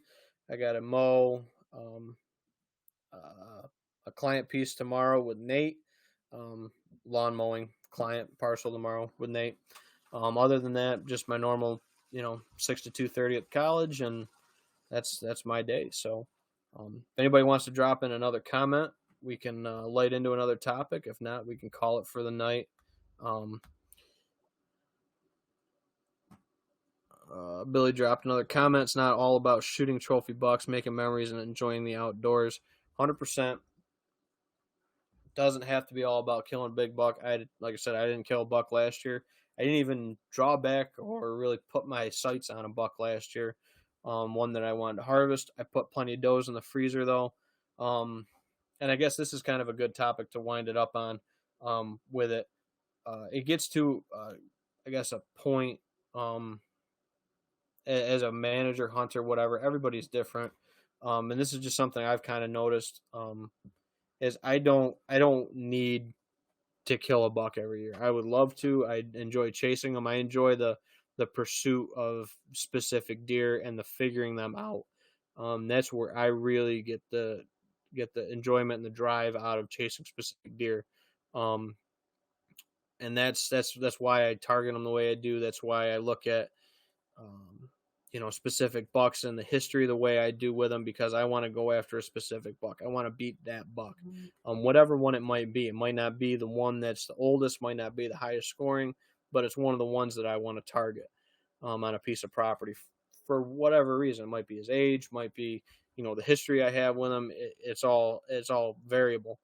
I got to mow a client piece tomorrow with Nate. Lawn mowing client parcel tomorrow with Nate. Other than that, just my normal, 6 to 2:30 at college, and that's my day. So, if anybody wants to drop in another comment, we can light into another topic. If not, we can call it for the night. Billy dropped another comment. It's not all about shooting trophy bucks, making memories, and enjoying the outdoors. 100%. Doesn't have to be all about killing a big buck. Like I said, I didn't kill a buck last year. I didn't even draw back or really put my sights on a buck last year. One that I wanted to harvest. I put plenty of does in the freezer though. And I guess this is kind of a good topic to wind it up on with it. It gets to, I guess, a point as a manager, hunter, whatever. Everybody's different. And this is just something I've kind of noticed is I don't need to kill a buck every year. I would love to. I enjoy chasing them. I enjoy the pursuit of specific deer and the figuring them out. That's where I really get the enjoyment and the drive out of chasing specific deer. And that's why I target them the way I do. That's why I look at specific bucks and the history the way I do with them, because I want to go after a specific buck. I want to beat that buck. Whatever one it might be. It might not be the one that's the oldest, might not be the highest scoring, but it's one of the ones that I want to target on a piece of property for whatever reason. It might be his age, might be the history I have with him. It's all variable,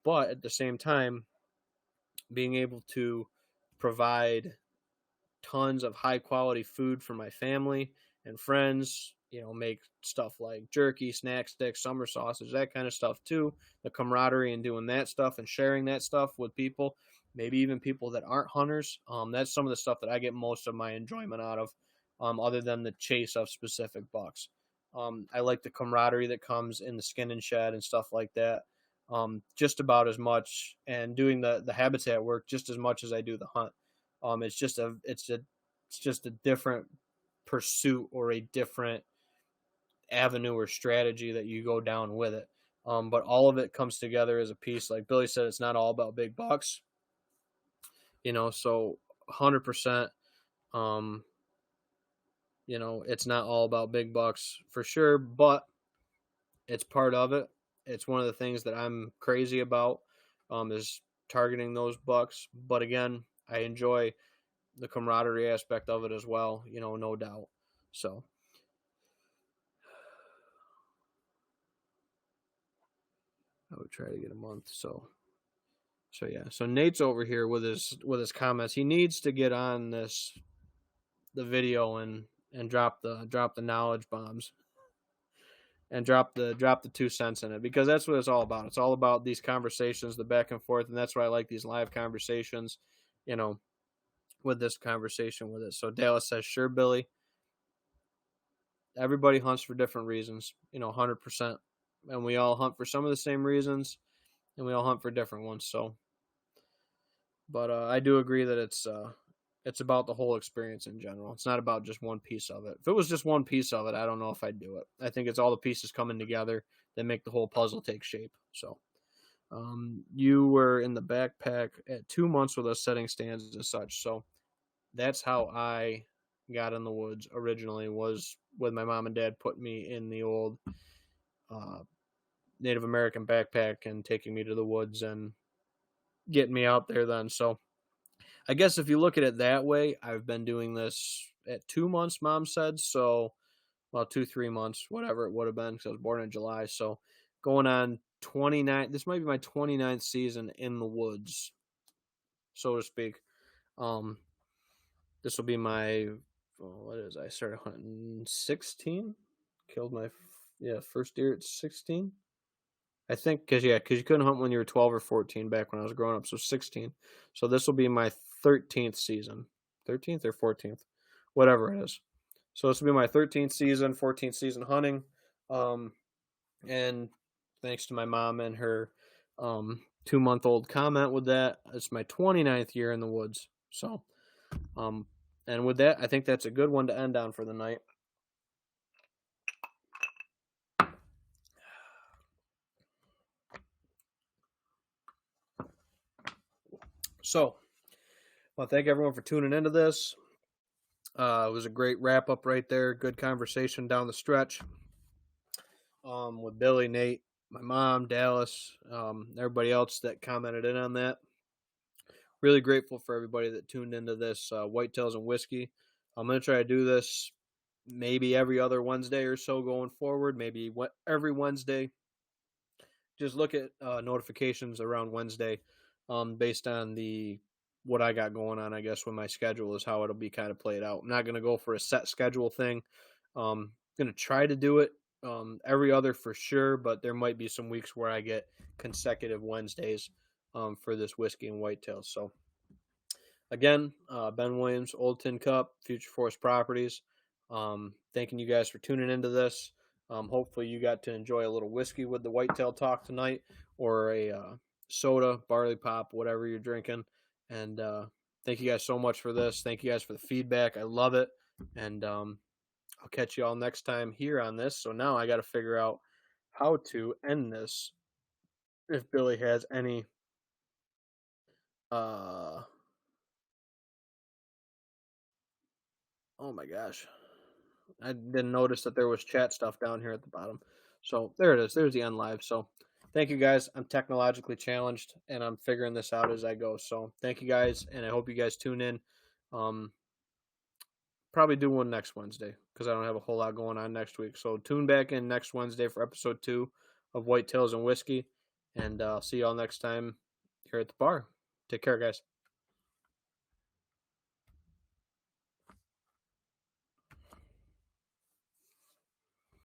but at the same time, being able to provide tons of high quality food for my family and friends. Make stuff like jerky, snack sticks, summer sausage, that kind of stuff too. The camaraderie and doing that stuff and sharing that stuff with people, maybe even people that aren't hunters. That's some of the stuff that I get most of my enjoyment out of, other than the chase of specific bucks. I like the camaraderie that comes in the skin and shed and stuff like that. Just about as much, and doing the habitat work just as much as I do the hunt. It's just a different pursuit or a different avenue or strategy that you go down with it. But all of it comes together as a piece. Like Billy said, it's not all about big bucks. So 100%. It's not all about big bucks for sure, but it's part of it. It's one of the things that I'm crazy about, is targeting those bucks. But again, I enjoy the camaraderie aspect of it as well, no doubt. So I would try to get a month. So yeah. So Nate's over here with his comments. He needs to get on the video and drop the knowledge bombs and drop the 2 cents in it, because that's what it's all about. It's all about these conversations, the back and forth, and that's why I like these live conversations, with this conversation with it. So Dallas says, sure, Billy. Everybody hunts for different reasons, 100%. And we all hunt for some of the same reasons, and we all hunt for different ones. So, but I do agree that it's about the whole experience in general. It's not about just one piece of it. If it was just one piece of it, I don't know if I'd do it. I think it's all the pieces coming together that make the whole puzzle take shape. So, you were in the backpack at 2 months with us setting stands and such. So that's how I got in the woods originally, was with my mom and dad putting me in the old Native American backpack and taking me to the woods and getting me out there then. So I guess if you look at it that way, I've been doing this at 2 months, Mom said. So, well, 2-3 months, whatever it would have been, because I was born in July. So going on 29, this might be my 29th season in the woods, so to speak. This will be my, I started hunting 16, killed my first deer at 16. I think because you couldn't hunt when you were 12 or 14 back when I was growing up, so 16. So this will be my 13th season, 13th or 14th, whatever it is. So this will be my 13th season, 14th season hunting, and thanks to my mom and her 2-month-old comment with that, it's my 29th year in the woods. So, and with that, I think that's a good one to end on for the night. So, well, thank everyone for tuning into this. It was a great wrap up right there. Good conversation down the stretch, with Billy, Nate, my mom, Dallas, everybody else that commented in on that. Really grateful for everybody that tuned into this Whitetails and Whiskey. I'm going to try to do this maybe every other Wednesday or so going forward, maybe every Wednesday. Just look at notifications around Wednesday, based on what I got going on, I guess, with my schedule is how it'll be kind of played out. I'm not going to go for a set schedule thing. Going to try to do it every other for sure, but there might be some weeks where I get consecutive Wednesdays for this Whiskey and Whitetail. So again, Ben Williams, Old Tin Cup, Future Forest Properties. Thanking you guys for tuning into this. Hopefully you got to enjoy a little whiskey with the whitetail talk tonight, or a soda, barley pop, whatever you're drinking. And thank you guys so much for this. Thank you guys for the feedback. I love it. And I'll catch you all next time here on this. So now I got to figure out how to end this, if Billy has any oh my gosh, I didn't notice that there was chat stuff down here at the bottom. So there it is. There's the end live. So thank you guys. I'm technologically challenged and I'm figuring this out as I go. So thank you guys, and I hope you guys tune in Um, Probably do one next Wednesday because I don't have a whole lot going on next week. So tune back in next Wednesday for episode 2 of Whitetails and Whiskey, and I'll see y'all next time here at the bar. Take care, guys.